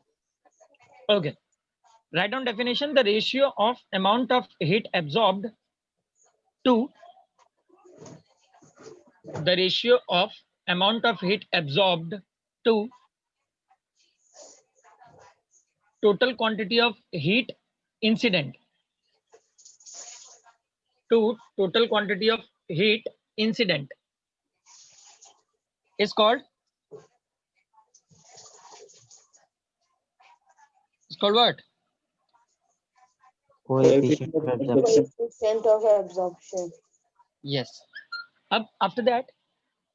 Okay. Write down definition: the ratio of amount of heat absorbed to the ratio of amount of heat absorbed to total quantity of heat incident to total quantity of heat incident is called what? Coefficient of absorption. Coefficient of absorption. Yes. अब after that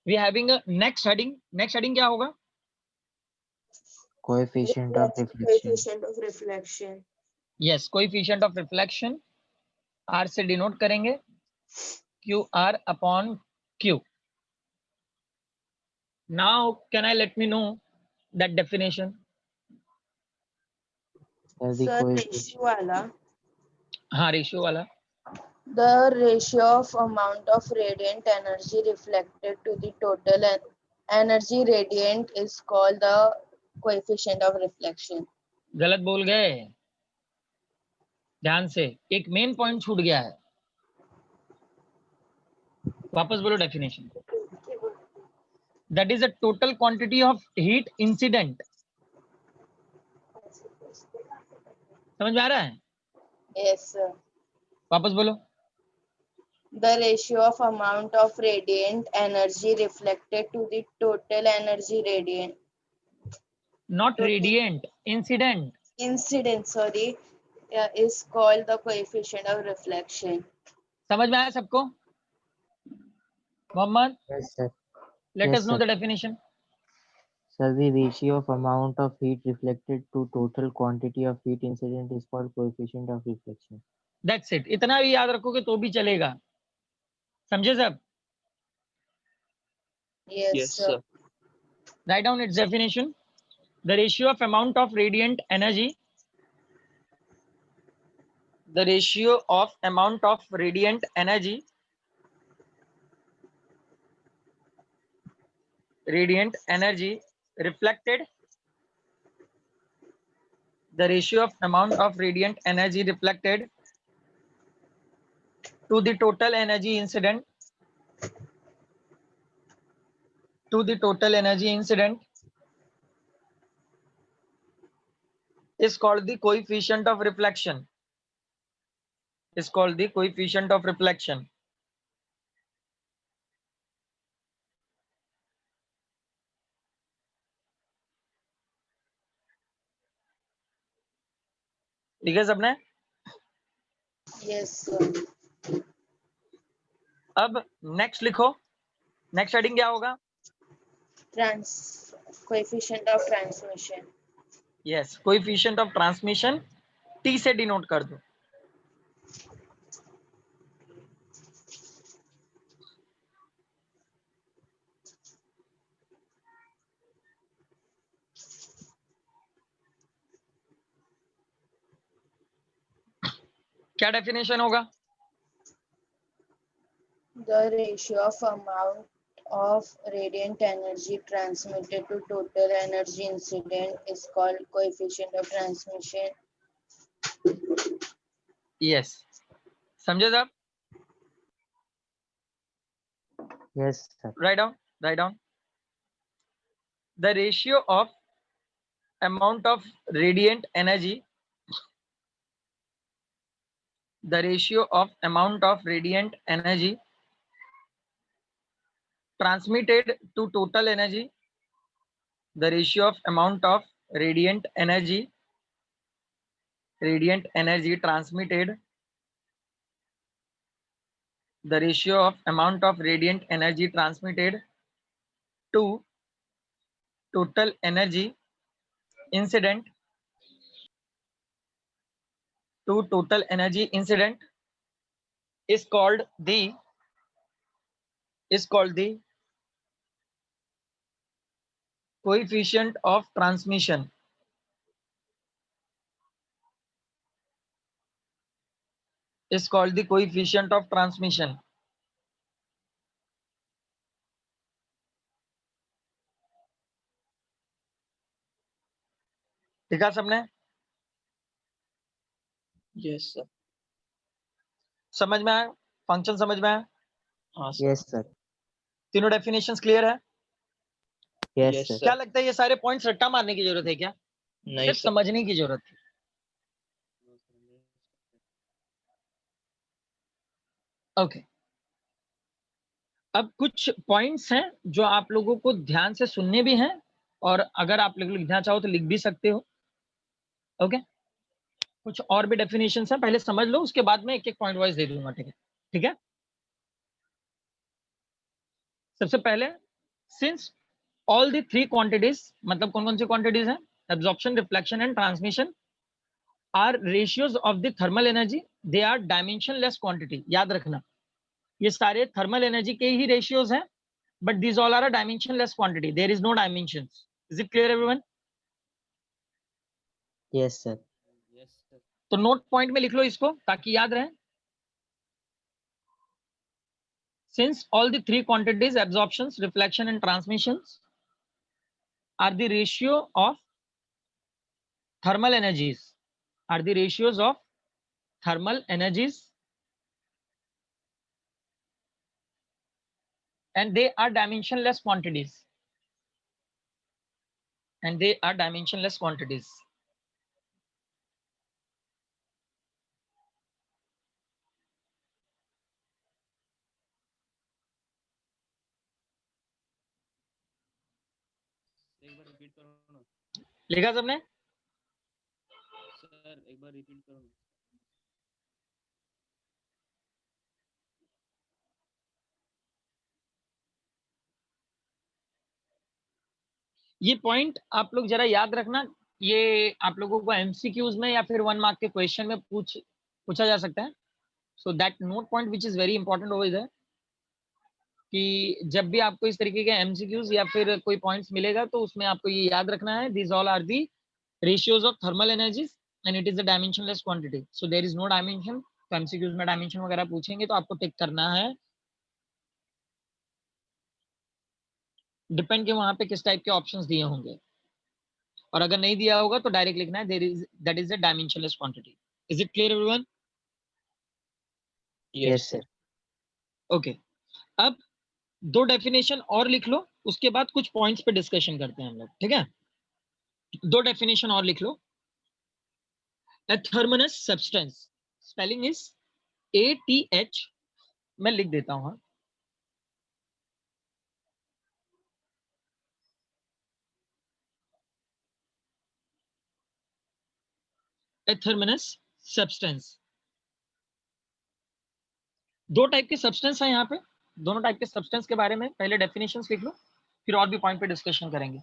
we having a next heading. Next heading क्या होगा? Coefficient of reflection. Coefficient of reflection. Yes, coefficient of reflection R से denote करेंगे, QR upon Q. Now can I let me know that definition? Sir, the Sir, coefficient. ratio वाला हाँ, ratio वाला। The ratio of amount of radiant energy reflected to the total energy radiant is called the coefficient of reflection. गलत बोल गए, ध्यान से, एक main point छूट गया है, वापस बोलो definition. That is a total quantity of heat incident. समझ में आ रहा है? Yes, sir. वापस बोलो. The ratio of amount of radiant energy reflected to the total energy radiant. Not radiant, incident. Incident, sorry, is called the coefficient of reflection. समझ में आया सबको? Mohammad, Yes, sir. let Yes, us know sir. the definition. Sir, the ratio of amount of heat reflected to total quantity of heat incident is called coefficient of reflection. That's it. इतना भी याद रखोगे तो भी चलेगा. समझे सब? Yes, Yes, sir. sir. Write down its definition. The ratio of amount of radiant energy. The ratio of amount of radiant energy. Radiant energy reflected. The ratio of amount of radiant energy reflected to the total energy incident. To the total energy incident is called the coefficient of reflection. Is called the coefficient of reflection. ठीक है सबने? Yes, sir. अब next लिखो. Next heading क्या होगा? Coefficient of transmission. Yes, coefficient of transmission T से denote कर दो. क्या डेफिनेशन होगा? The ratio of amount of radiant energy transmitted to total energy incident is called coefficient of transmission. Yes, समझे सब? Yes, sir. Write down. The ratio of amount of radiant energy. The ratio of amount of radiant energy transmitted to total energy. The ratio of amount of radiant energy transmitted. The ratio of amount of radiant energy transmitted to total energy incident is called the coefficient of transmission. Is called the coefficient of transmission. देखा सबने? Yes, sir. समझ में आया? Function समझ में आया? हाँ, sir. Yes, sir. तीनों डेफिनेशंस क्लियर है? Yes, Yes, sir. sir. क्या लगता है ये सारे पॉइंट्स रट्टा मारने की जरूरत है क्या? नहीं सिर्फ sir. समझने की जरूरत है. ओके. अब कुछ पॉइंट्स हैं जो आप लोगों को ध्यान से सुनने भी हैं, और अगर आप लोग लिखना चाहो तो लिख भी सकते हो. ओके. कुछ और भी डेफिनेशंस हैं, पहले समझ लो, उसके बाद में एक एक पॉइंट वाइज दे दूंगा. ठीक है? ठीक है. सबसे पहले, since all the three quantities, मतलब कौन कौन सी क्वांटिटीज हैं? Absorption, reflection and transmission are ratios of the thermal energy, they are dimensionless quantity. याद रखना, ये सारे थर्मल एनर्जी के ही रेशियोज हैं, but these all are a dimensionless quantity. There is no dimensions. Is it clear everyone? Yes, sir. Yes, sir. तो note point में लिख लो इसको ताकि याद रहे. since all the three quantities, absorptions, reflection and transmissions, are the ratio of thermal energies, are the ratios of thermal energies, and they are dimensionless quantities, and they are dimensionless quantities. एक बार repeat करो ना लिखा सबने? Sir, एक बार repeat करो। ये point आप लोग जरा याद रखना, ये आप लोगों को एमसीक्यूज में या फिर 1 मार्क के क्वेश्चन में पूछा जा सकता है। So that note point which is very important over there, कि जब भी आपको इस तरीके के एमसीक्यूज या फिर कोई पॉइंट्स मिलेगा तो उसमें आपको ये याद रखना है, these all are the ratios of thermal energies and it is a dimensionless quantity, so there is no dimension। तो एमसीक्यूज में डायमेंशन वगैरह पूछेंगे तो आपको टिक करना है, डिपेंड के वहां पे किस टाइप के ऑप्शंस दिए होंगे, और अगर नहीं दिया होगा तो डायरेक्ट लिखना है that is a dimensionless quantity। is it clear everyone? Yes, sir. Okay, अब दो डेफिनेशन और लिख लो, उसके बाद कुछ पॉइंट्स पे डिस्कशन करते हैं हम लोग, ठीक है? दो डेफिनेशन और लिख लो। A thermalous substance, spelling is ATH, मैं लिख देता हूं। A thermalous substance, दो टाइप के सब्सटेंस है यहाँ पे, दोनों टाइप के सब्सटेंस के बारे में पहले डेफिनेशंस लिख लो, फिर और भी पॉइंट पे डिस्कशन करेंगे।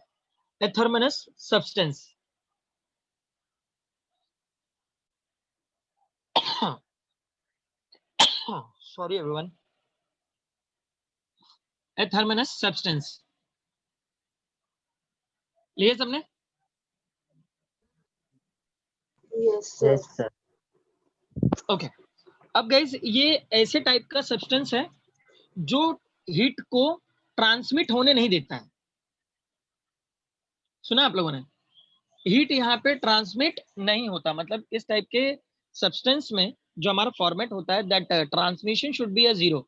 A thermalous substance, sorry everyone, a thermalous substance, लिए सबने? Yes, sir. Yes, sir. Okay, अब गाइस ये ऐसे टाइप का सब्सटेंस है जो हीट को ट्रांसमिट होने नहीं देता है। सुना आप लोगों ने? हीट यहाँ पे ट्रांसमिट नहीं होता, मतलब इस टाइप के सब्सटेंस में जो हमारा फॉर्मेट होता है that transmission should be a 0।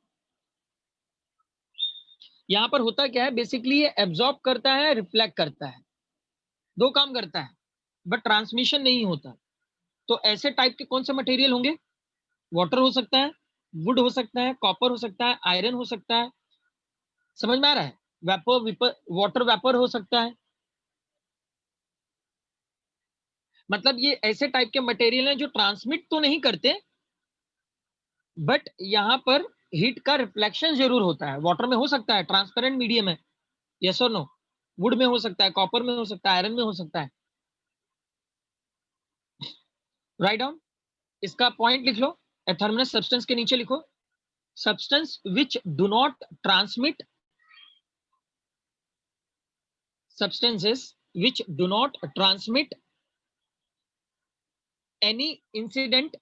यहाँ पर होता क्या है, बेसिकली ये एब्जॉर्ब करता है, रिफ्लेक्ट करता है, दो काम करता है, बट ट्रांसमिशन नहीं होता। तो ऐसे टाइप के कौन से मटेरियल होंगे? वाटर हो सकता है, वुड हो सकता है, कॉपर हो सकता है, आयरन हो सकता है, समझ में आ रहा है? वेपर, वाटर वेपर हो सकता है। मतलब ये ऐसे टाइप के मटेरियल हैं जो ट्रांसमिट तो नहीं करते, बट यहाँ पर हीट का रिफ्लेक्शन जरूर होता है। वाटर में हो सकता है, ट्रांसपेरेंट मीडियम है, यस और नो? वुड में हो सकता है, कॉपर में हो सकता है, आयरन में हो सकता है। राइट डाउन, इसका पॉइंट लिख लो। ए थर्मलस सब्सटेंस के नीचे लिखो substance which do not transmit, substances which do not transmit any incident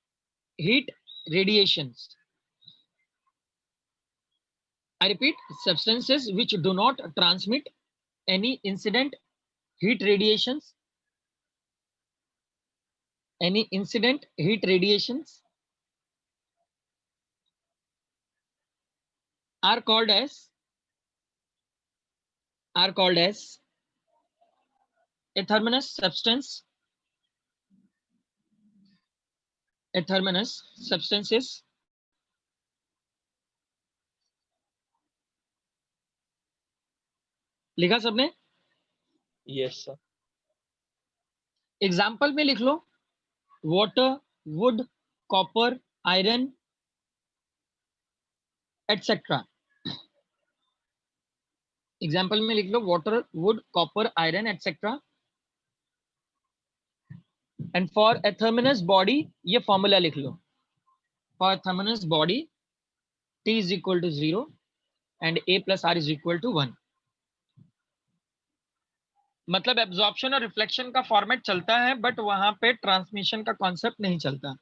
heat radiations। I repeat, substances which do not transmit any incident heat radiations, any incident heat radiations are called as a thermalous substance। A thermalous substances लिखा सबने? Yes, sir. Example में लिख लो, water, wood, copper, iron etcetera. Example में लिख लो water, wood, copper, iron etcetera. And for athermanous body ये formula लिख लो, for athermanous body T is equal to 0 and A plus R is equal to 1। मतलब absorption और reflection का format चलता है, बट वहां पे ट्रांसमिशन का कॉन्सेप्ट नहीं चलता।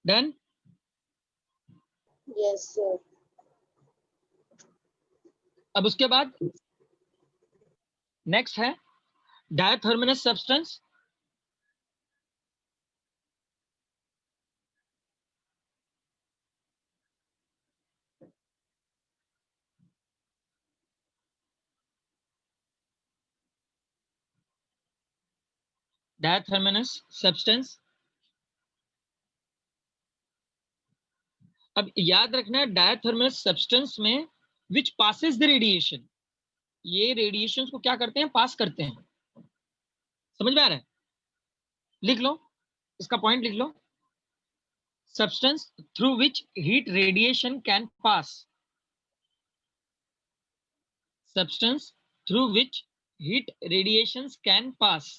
डन? Yes, sir. अब उसके बाद नेक्स्ट है डायथर्मिनस सब्सटेंस। डायथर्मिनस सब्सटेंस। अब याद रखना है डायथर्मिनस सब्सटेंस में विच पासेस द रेडिएशन, ये रेडिएशन को क्या करते हैं, पास करते हैं। समझ में आ रहा है? लिख लो, इसका पॉइंट लिख लो। Substance through which heat radiation can pass, substance through which heat radiations can pass,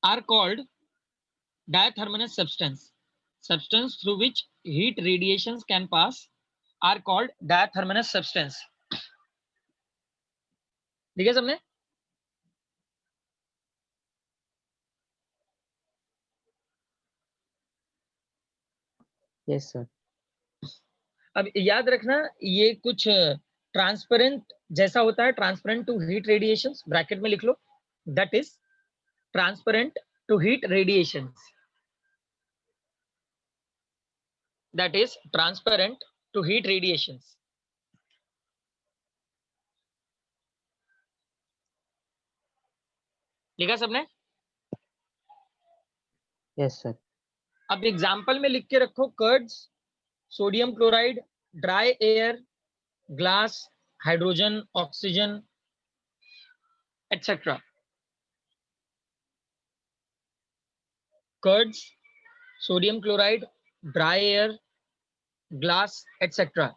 are called diatherminous substance. Substance through which heat radiations can pass are called diatherminous substance. ठीक है सबने? Yes sir. अब याद रखना ये कुछ transparent जैसा होता है, transparent to heat radiations, bracket में लिख लो, that is transparent to heat radiations, that is transparent to heat radiations. लिखा सबने? Yes sir. अब एग्जाम्पल में लिख के रखो, curds, sodium chloride, dry air, glass, hydrogen, oxygen etcetera. Curds, sodium chloride, dry air, glass etcetera.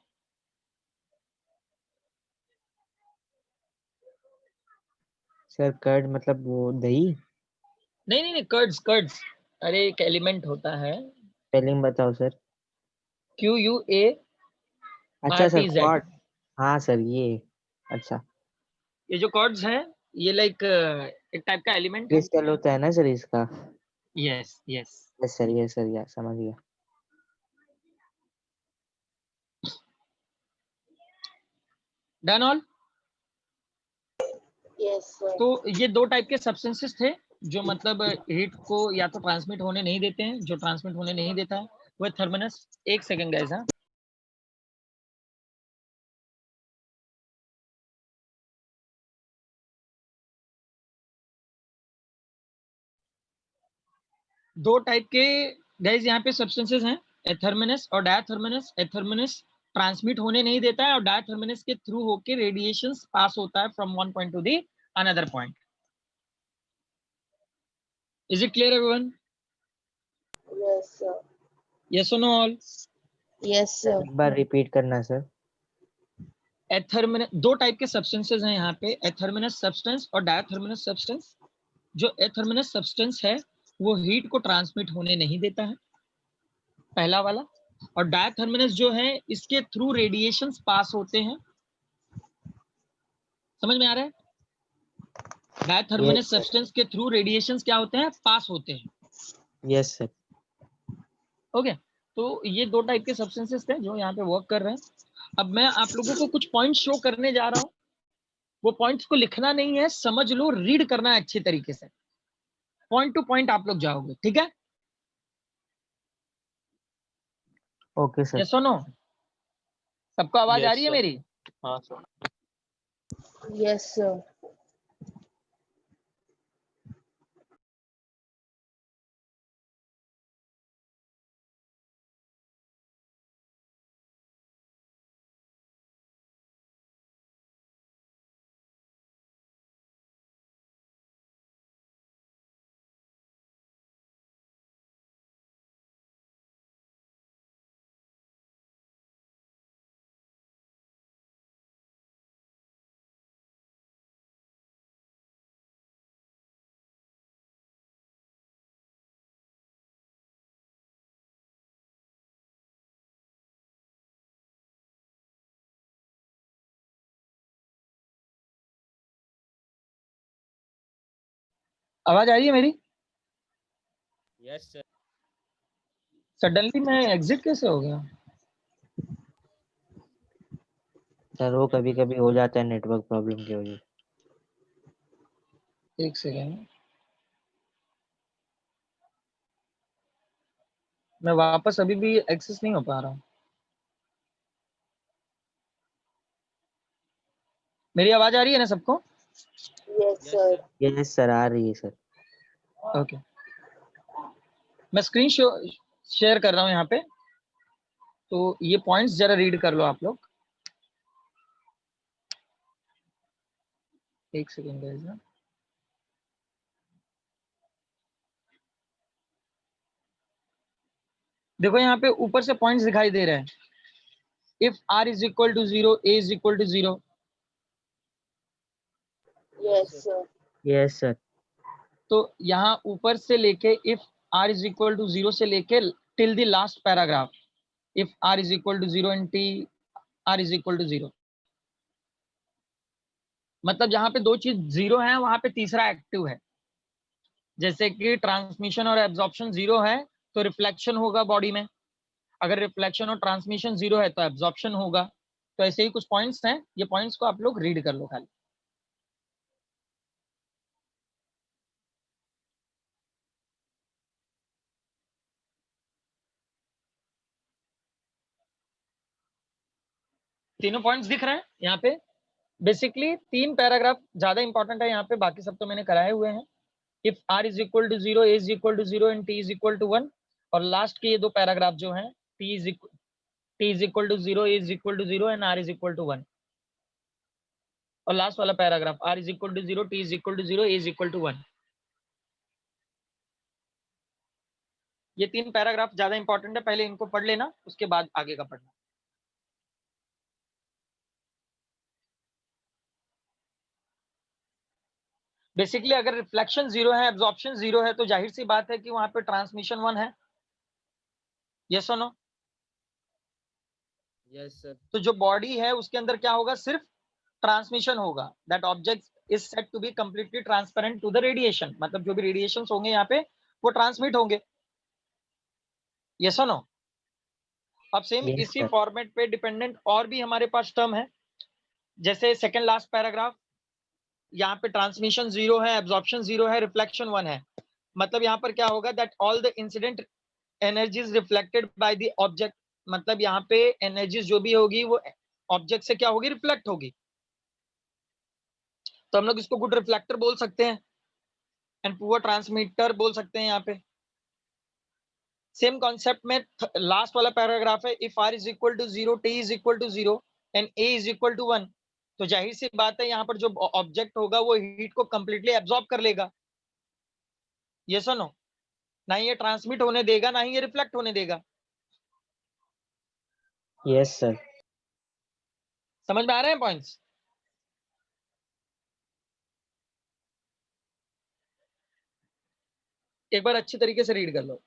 Sir curd मतलब वो दही? नहीं नहीं नहीं, कर्ड्स, कर्ड्स अरे एक एलिमेंट होता है, स्पेलिंग बताओ सर। QUA अच्छा सर, RTZ। क्वाड। हाँ सर, ये अच्छा। ये जो कर्ड्स हैं ये लाइक एक टाइप का एलिमेंट है। क्रिस्टल होता है ना सर इसका? Yes yes. Yes sir, yes sir, या समझ गया। Done all? Yes, sir. तो ये दो टाइप के सब्सटेंसेस थे जो मतलब हीट को या तो ट्रांसमिट होने नहीं देते हैं, जो ट्रांसमिट होने नहीं देता है वो थर्मिनस। एक सेकंड गाइस, हाँ। दो टाइप के गाइस यहाँ पे सब्सटेंसेस हैं, एथर्मिनस और डायथर्मिनस। एथर्मिनस ट्रांसमिट होने नहीं देता है और डायथर्मिनस के थ्रू होके रेडिएशंस पास होता है from one point to the another point. Is it clear everyone? Yes, sir. Yes और नो ऑल? Yes, sir. एक बार रिपीट करना सर। एथर्मिनस, दो टाइप के सब्सटेंसेस हैं यहाँ पे, एथर्मिनस सब्सटेंस और डायथर्मिनस सब्सटेंस। जो एथर्मिनस सब्सटेंस है वो हीट को ट्रांसमिट होने नहीं देता है, पहला वाला। और डायथर्मिनस जो है इसके थ्रू रेडिएशंस पास होते हैं। समझ में आ रहा है? डायथर्मिनस सब्सटेंस के थ्रू रेडिएशंस क्या होते हैं, पास होते हैं। Yes sir. ओके, तो ये दो टाइप के सब्सटेंसेस थे जो यहाँ पे वर्क कर रहे हैं। अब मैं आप लोगों को कुछ पॉइंट्स शो करने जा रहा हूँ, वो पॉइंट्स को लिखना नहीं है, समझ लो, रीड करना है अच्छी तरीके से, पॉइंट टू पॉइंट आप लोग जाओगे, ठीक है? Okay sir. यस और नो? सबको आवाज आ रही है sir. मेरी? हाँ sir. Yes, sir. आवाज आ रही है मेरी? Yes sir. सडनली मैं एग्जिट कैसे हो गया? सर वो कभी कभी हो जाता है नेटवर्क प्रॉब्लम की वजह से। एक सेकेंड, मैं वापस अभी भी एक्सेस नहीं हो पा रहा हूँ। मेरी आवाज आ रही है ना सबको? Yes, sir. यस सर, आ रही है सर। ओके, मैं स्क्रीन शेयर कर रहा हूँ यहाँ पे, तो ये पॉइंट्स जरा रीड कर लो आप लोग। एक सेकेंड गाइस। देखो यहाँ पे ऊपर से पॉइंट्स दिखाई दे रहे हैं। If r is equal to 0, a is equal to 0। Yes, sir. Yes sir. तो यहाँ ऊपर से लेके if r is equal to 0 से लेके till the last paragraph, if r is equal to 0 and t r is equal to 0। मतलब जहाँ पे दो चीज जीरो है वहां पे तीसरा एक्टिव है। जैसे कि ट्रांसमिशन और एब्जॉर्प्शन जीरो है तो रिफ्लेक्शन होगा बॉडी में, अगर रिफ्लेक्शन और ट्रांसमिशन जीरो है तो एब्जॉर्प्शन होगा। तो ऐसे ही कुछ पॉइंट्स हैं, ये पॉइंट्स को आप लोग रीड कर लो खाली। तीनों पॉइंट्स दिख रहे हैं यहाँ पे। बेसिकली 3 पैराग्राफ ज्यादा इंपॉर्टेंट है यहाँ पे, बाकी सब तो मैंने कराए हुए हैं। If r is equal to 0, a is equal to 0 and t is equal to 1। और लास्ट के ये 2 पैराग्राफ जो हैं, t is equal to 0, a is equal to 0 and r is equal to 1। और लास्ट वाला paragraph r is equal to 0, t is equal to 0, a is equal to 1। ये 3 paragraph ज्यादा important है, पहले इनको पढ़ लेना, उसके बाद आगे का पढ़ना। बेसिकली अगर रिफ्लेक्शन 0 है, एब्जॉर्प्शन 0 है, तो जाहिर सी बात है कि वहां पे ट्रांसमिशन 1 है। यस और नो? Yes sir. तो जो बॉडी है उसके अंदर क्या होगा, सिर्फ ट्रांसमिशन होगा। That object is set to be completely transparent to the radiation. मतलब जो भी रेडिएशंस होंगे यहाँ पे वो ट्रांसमिट होंगे। यस और नो? अब सेम यस इसी सर। फॉर्मेट पे डिपेंडेंट और भी हमारे पास टर्म है। जैसे सेकंड लास्ट पैराग्राफ, यहाँ पे ट्रांसमिशन 0 है, एब्जॉर्प्शन 0 है, रिफ्लेक्शन 1 है। मतलब यहाँ पर क्या होगा, that all the incident energies reflected by the object. मतलब यहाँ पे एनर्जीज जो भी होगी वो ऑब्जेक्ट से क्या होगी, रिफ्लेक्ट होगी। तो हम लोग इसको गुड रिफ्लेक्टर बोल सकते हैं एंड पुअर ट्रांसमीटर बोल सकते हैं यहाँ पे। सेम कॉन्सेप्ट में लास्ट वाला पैराग्राफ है, if r is equal to 0, t is equal to 0 and a is equal to 1। तो जाहिर सी बात है यहाँ पर जो ऑब्जेक्ट होगा वो हीट को कंप्लीटली एब्जॉर्ब कर लेगा। यस और नो? ना ही ये ट्रांसमिट होने देगा, ना ही ये रिफ्लेक्ट होने देगा। Yes sir. समझ में आ रहे हैं पॉइंट्स? एक बार अच्छी तरीके से रीड कर लो।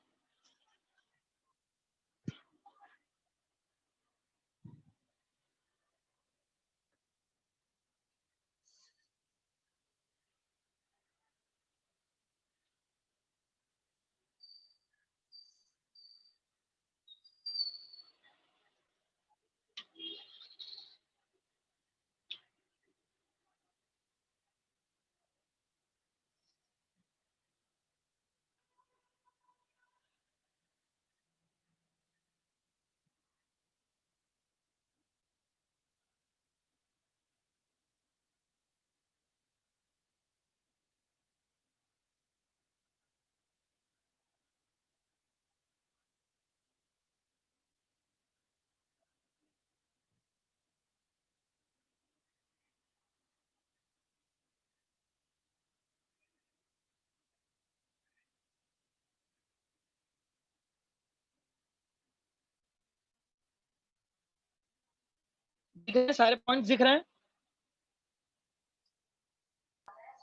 दिख रहे हैं? सारे पॉइंट्स दिख रहे हैं?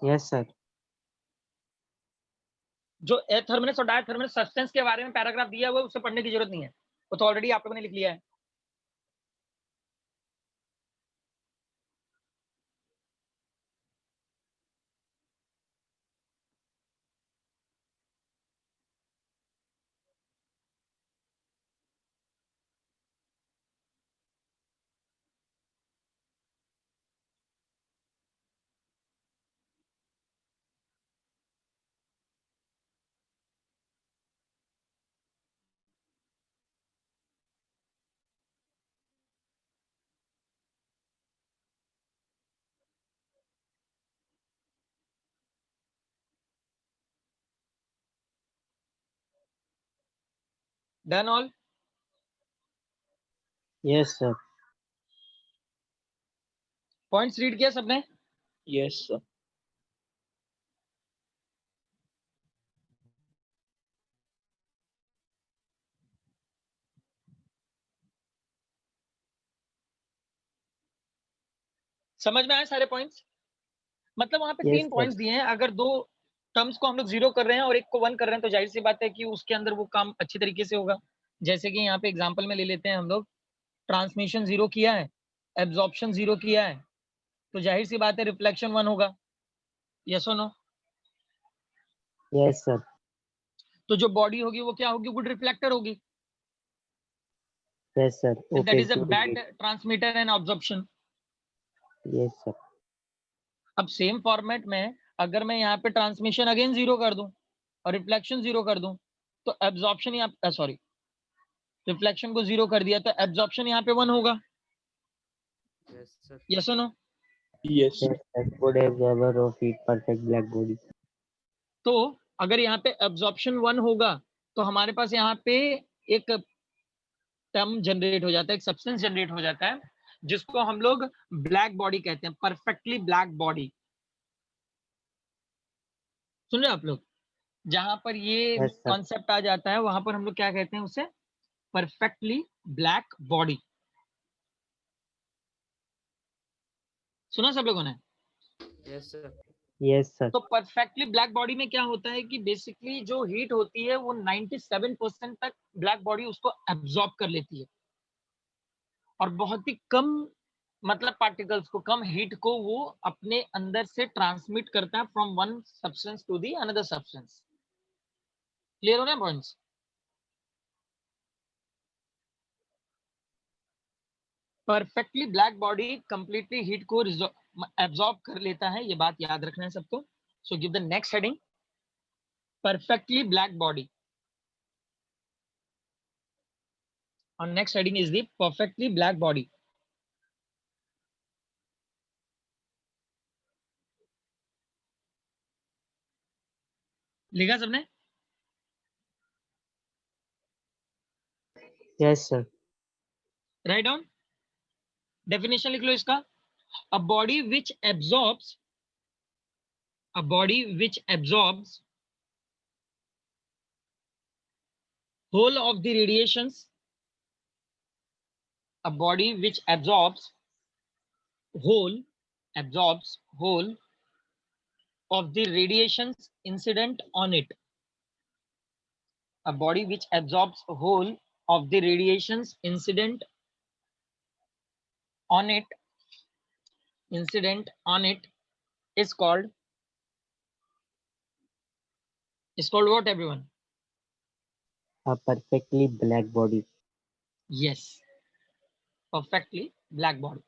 Yes sir. जो एथर्मिनस और डायथर्मिनस सब्सटेंस के बारे में पैराग्राफ दिया हुआ है उसे पढ़ने की जरूरत नहीं है, वो तो ऑलरेडी आप लोगों ने लिख लिया है। Done all? Yes, sir. Points read किया सबने? Yes, sir. समझ में आए सारे पॉइंट्स? मतलब वहां पे Yes, 3 sir. पॉइंट्स दिए हैं, अगर 2 टर्म्स को हम लोग 0 कर रहे हैं और एक को 1 कर रहे हैं तो जाहिर सी बात है कि उसके अंदर वो काम अच्छी तरीके से होगा। जैसे कि यहाँ पे एग्जांपल में ले लेते हैं हम लोग, ट्रांसमिशन 0 किया है, एब्जॉर्प्शन 0 किया है, तो जाहिर सी बात है रिफ्लेक्शन 1 होगा। यस और नो? Yes, sir. तो जो बॉडी होगी वो क्या होगी? गुड रिफ्लेक्टर होगी। Yes, sir. That Okay. Is a Good. Bad transmitter and absorption. Yes, sir. अब सेम फॉर्मेट में अगर मैं यहाँ पे ट्रांसमिशन अगेन 0 कर दूं और रिफ्लेक्शन 0 कर दूं तो एब्जॉर्प्शन यहाँ सॉरी रिफ्लेक्शन को 0 कर दिया तो एब्जॉर्प्शन यहाँ पे 1 होगा। Yes, sir. यस और no? Yes, sir. Yes, sir. Good absorber of heat, perfect black body. तो अगर यहाँ पे एब्जॉर्प्शन 1 होगा तो हमारे पास यहाँ पे एक टर्म जनरेट हो जाता है, एक सब्सटेंस जनरेट हो जाता है जिसको हम लोग ब्लैक बॉडी कहते हैं, परफेक्टली ब्लैक बॉडी। सुन रहे हैं आप लोग? जहां पर ये Yes, sir. कॉन्सेप्ट आ जाता है वहां पर हम लोग क्या कहते हैं उसे? Perfectly black body. सुना सब लोगों ने? Yes, sir. Yes, sir. तो परफेक्टली ब्लैक बॉडी में क्या होता है कि बेसिकली जो हीट होती है वो 97% तक ब्लैक बॉडी उसको एब्जॉर्ब कर लेती है और बहुत ही कम मतलब पार्टिकल्स को, कम हीट को वो अपने अंदर से ट्रांसमिट करता है from one substance to the another substance. Clear हो रहा है points? Perfectly black body completely heat को एब्जॉर्ब कर लेता है, ये बात याद रखना है सबको। So give the next heading, perfectly black body. और next heading is the perfectly black body. लिखा सबने? Yes, sir. Right down, definition लिख लो इसका। A body which absorbs, a body which absorbs whole of the radiations, a body which absorbs whole of the radiations incident on it, a body which absorbs whole of the radiations incident on it is called what, everyone? A perfectly black body. Yes, perfectly black body.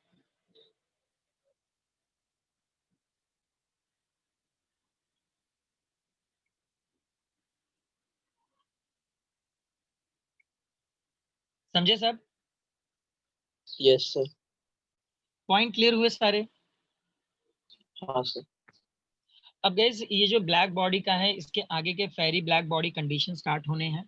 समझे सब? Yes, sir. Point clear हुए सारे? हाँ sir. अब guys ये जो black body का है इसके आगे के फेरी ब्लैक बॉडी कंडीशन स्टार्ट होने हैं,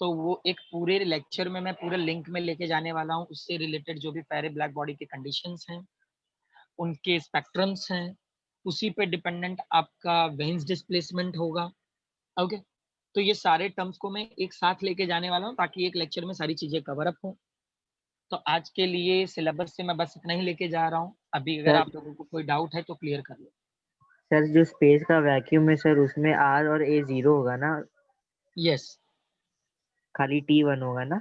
तो वो एक पूरे लेक्चर में मैं पूरे लिंक में लेके जाने वाला हूँ। उससे रिलेटेड जो भी फेरी ब्लैक बॉडी के कंडीशंस हैं, उनके स्पेक्ट्रम्स हैं, उसी पे डिपेंडेंट आपका वेन्स डिस्प्लेसमेंट होगा। ओके, तो ये सारे टर्म्स को मैं एक साथ लेके जाने वाला हूँ ताकि एक लेक्चर में सारी चीजें कवर अप हो। तो आज के लिए सिलेबस से मैं बस इतना ही लेके जा रहा हूँ। अभी अगर आप लोगों को कोई डाउट है तो क्लियर कर लो। सर जो स्पेस का वैक्यूम है सर उसमें R और A 0 होगा ना? यस, खाली T1 होगा ना?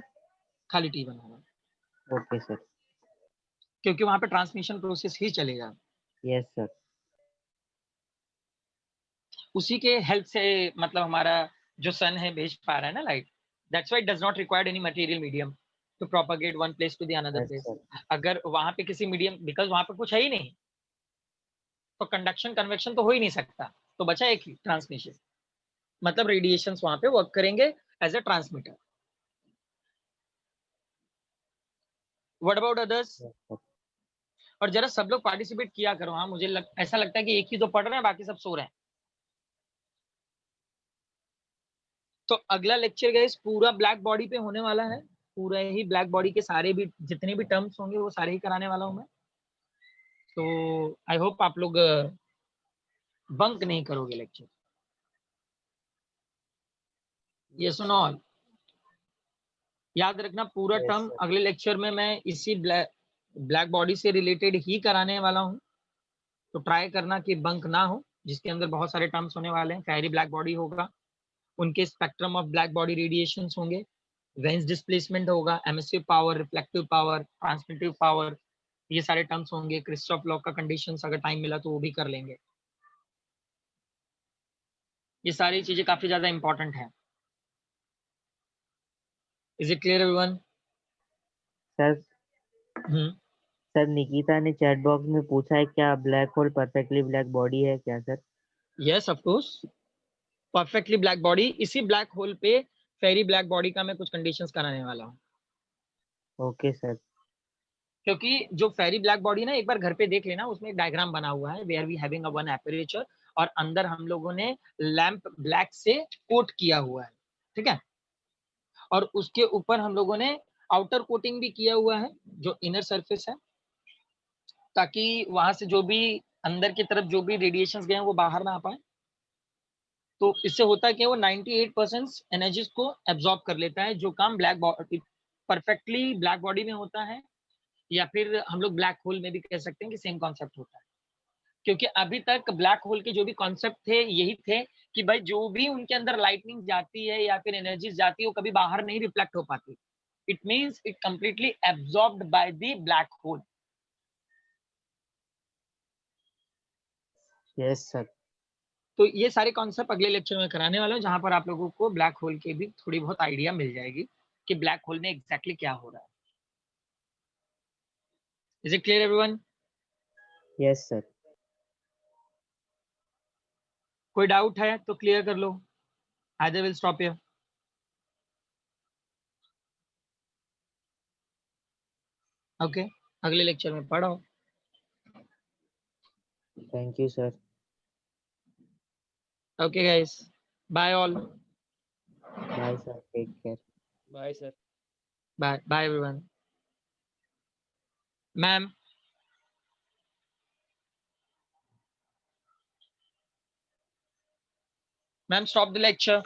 खाली T1 होगा। Okay sir. क्योंकि वहां पे ट्रांसमिशन प्रोसेस ही चलेगा। Yes sir. उसी के हेल्प से मतलब हमारा जो सन है भेज पा रहा है ना light, that's why it does not required any material medium to propagate one place to the another place. अगर वहां पे किसी मीडियम, बिकॉज वहां पे कुछ है ही नहीं, तो कंडक्शन कन्वेक्शन तो हो ही नहीं सकता, तो बचा एक ही ट्रांसमिशन, मतलब रेडिएशंस वहां पे वर्क करेंगे as a transmitter. What about others? और जरा सब लोग पार्टिसिपेट किया करो। हाँ, मुझे ऐसा लगता है कि एक ही तो पढ़ रहे हैं, बाकी सब सो रहे हैं। तो अगला लेक्चर गाइस पूरा ब्लैक बॉडी पे होने वाला है, पूरा ही ब्लैक बॉडी के सारे भी जितने भी टर्म्स होंगे वो सारे ही कराने वाला हूं मैं। तो आई होप आप लोग बंक नहीं करोगे लेक्चर। ये सुनो, याद रखना पूरा Yes, टर्म sir. अगले लेक्चर में मैं इसी ब्लैक बॉडी से रिलेटेड ही कराने वाला हूं। तो ट्राई करना कि बंक ना हो, जिसके अंदर बहुत सारे टर्म्स होने वाले हैं। फेरी ब्लैक बॉडी होगा, उनके spectrum of black body radiations होंगे, वेन्स डिस्प्लेसमेंट होगा, emissive power, reflective power, transmissive power, ये सारे टर्म्स होंगे। क्रिस्टॉफ लॉ का कंडीशंस अगर टाइम मिला तो वो भी कर लेंगे। ये सारी चीजें काफी ज्यादा इंपॉर्टेंट है। Is it clear everyone? Sir sir Nikita ने चैट बॉक्स में पूछा है क्या black hole perfectly black body है क्या sir? Yes of course, perfectly black body. इसी ब्लैक होल पे फेरी ब्लैक बॉडी का मैं कुछ कंडीशंस कराने वाला हूँ। Okay sir. क्योंकि जो फेरी ब्लैक बॉडी ना, एक बार घर पे देख लेना, उसमें एक डायग्राम बना हुआ है, where we having a one aperture, और अंदर हम लोगों ने लैंप ब्लैक से कोट किया हुआ है, ठीक है। और उसके ऊपर हम लोगों ने आउटर कोटिंग भी किया हुआ है जो इनर सरफेस है, ताकि वहां से जो भी अंदर की तरफ जो भी रेडिएशंस गए हैं वो बाहर ना आ पाए। तो इससे होता है कि वो 98% एनर्जीज को एब्जॉर्ब कर लेता है, जो काम black body perfectly black body में होता है, या फिर हम लोग ब्लैक होल में भी कह सकते हैं कि सेम कॉन्सेप्ट होता है। क्योंकि अभी तक ब्लैक होल के जो भी कॉन्सेप्ट थे यही थे कि भाई जो भी उनके अंदर लाइटनिंग जाती है या फिर एनर्जी जाती है वो कभी बाहर नहीं रिफ्लेक्ट हो पाती। It means it completely absorbed by the black hole. Yes sir. तो ये सारे कॉन्सेप्ट अगले लेक्चर में कराने वाला हूँ, जहां पर आप लोगों को ब्लैक होल के भी थोड़ी बहुत आइडिया मिल जाएगी कि ब्लैक होल में एग्जैक्टली क्या हो रहा है। Is it clear everyone? Yes sir. कोई डाउट है तो क्लियर कर लो, either will stop here. Okay, अगले लेक्चर में पढ़ो। Thank you sir. Okay guys, bye all. Bye sir, take care. Bye, sir. Bye bye everyone. Ma'am, ma'am stop the lecture.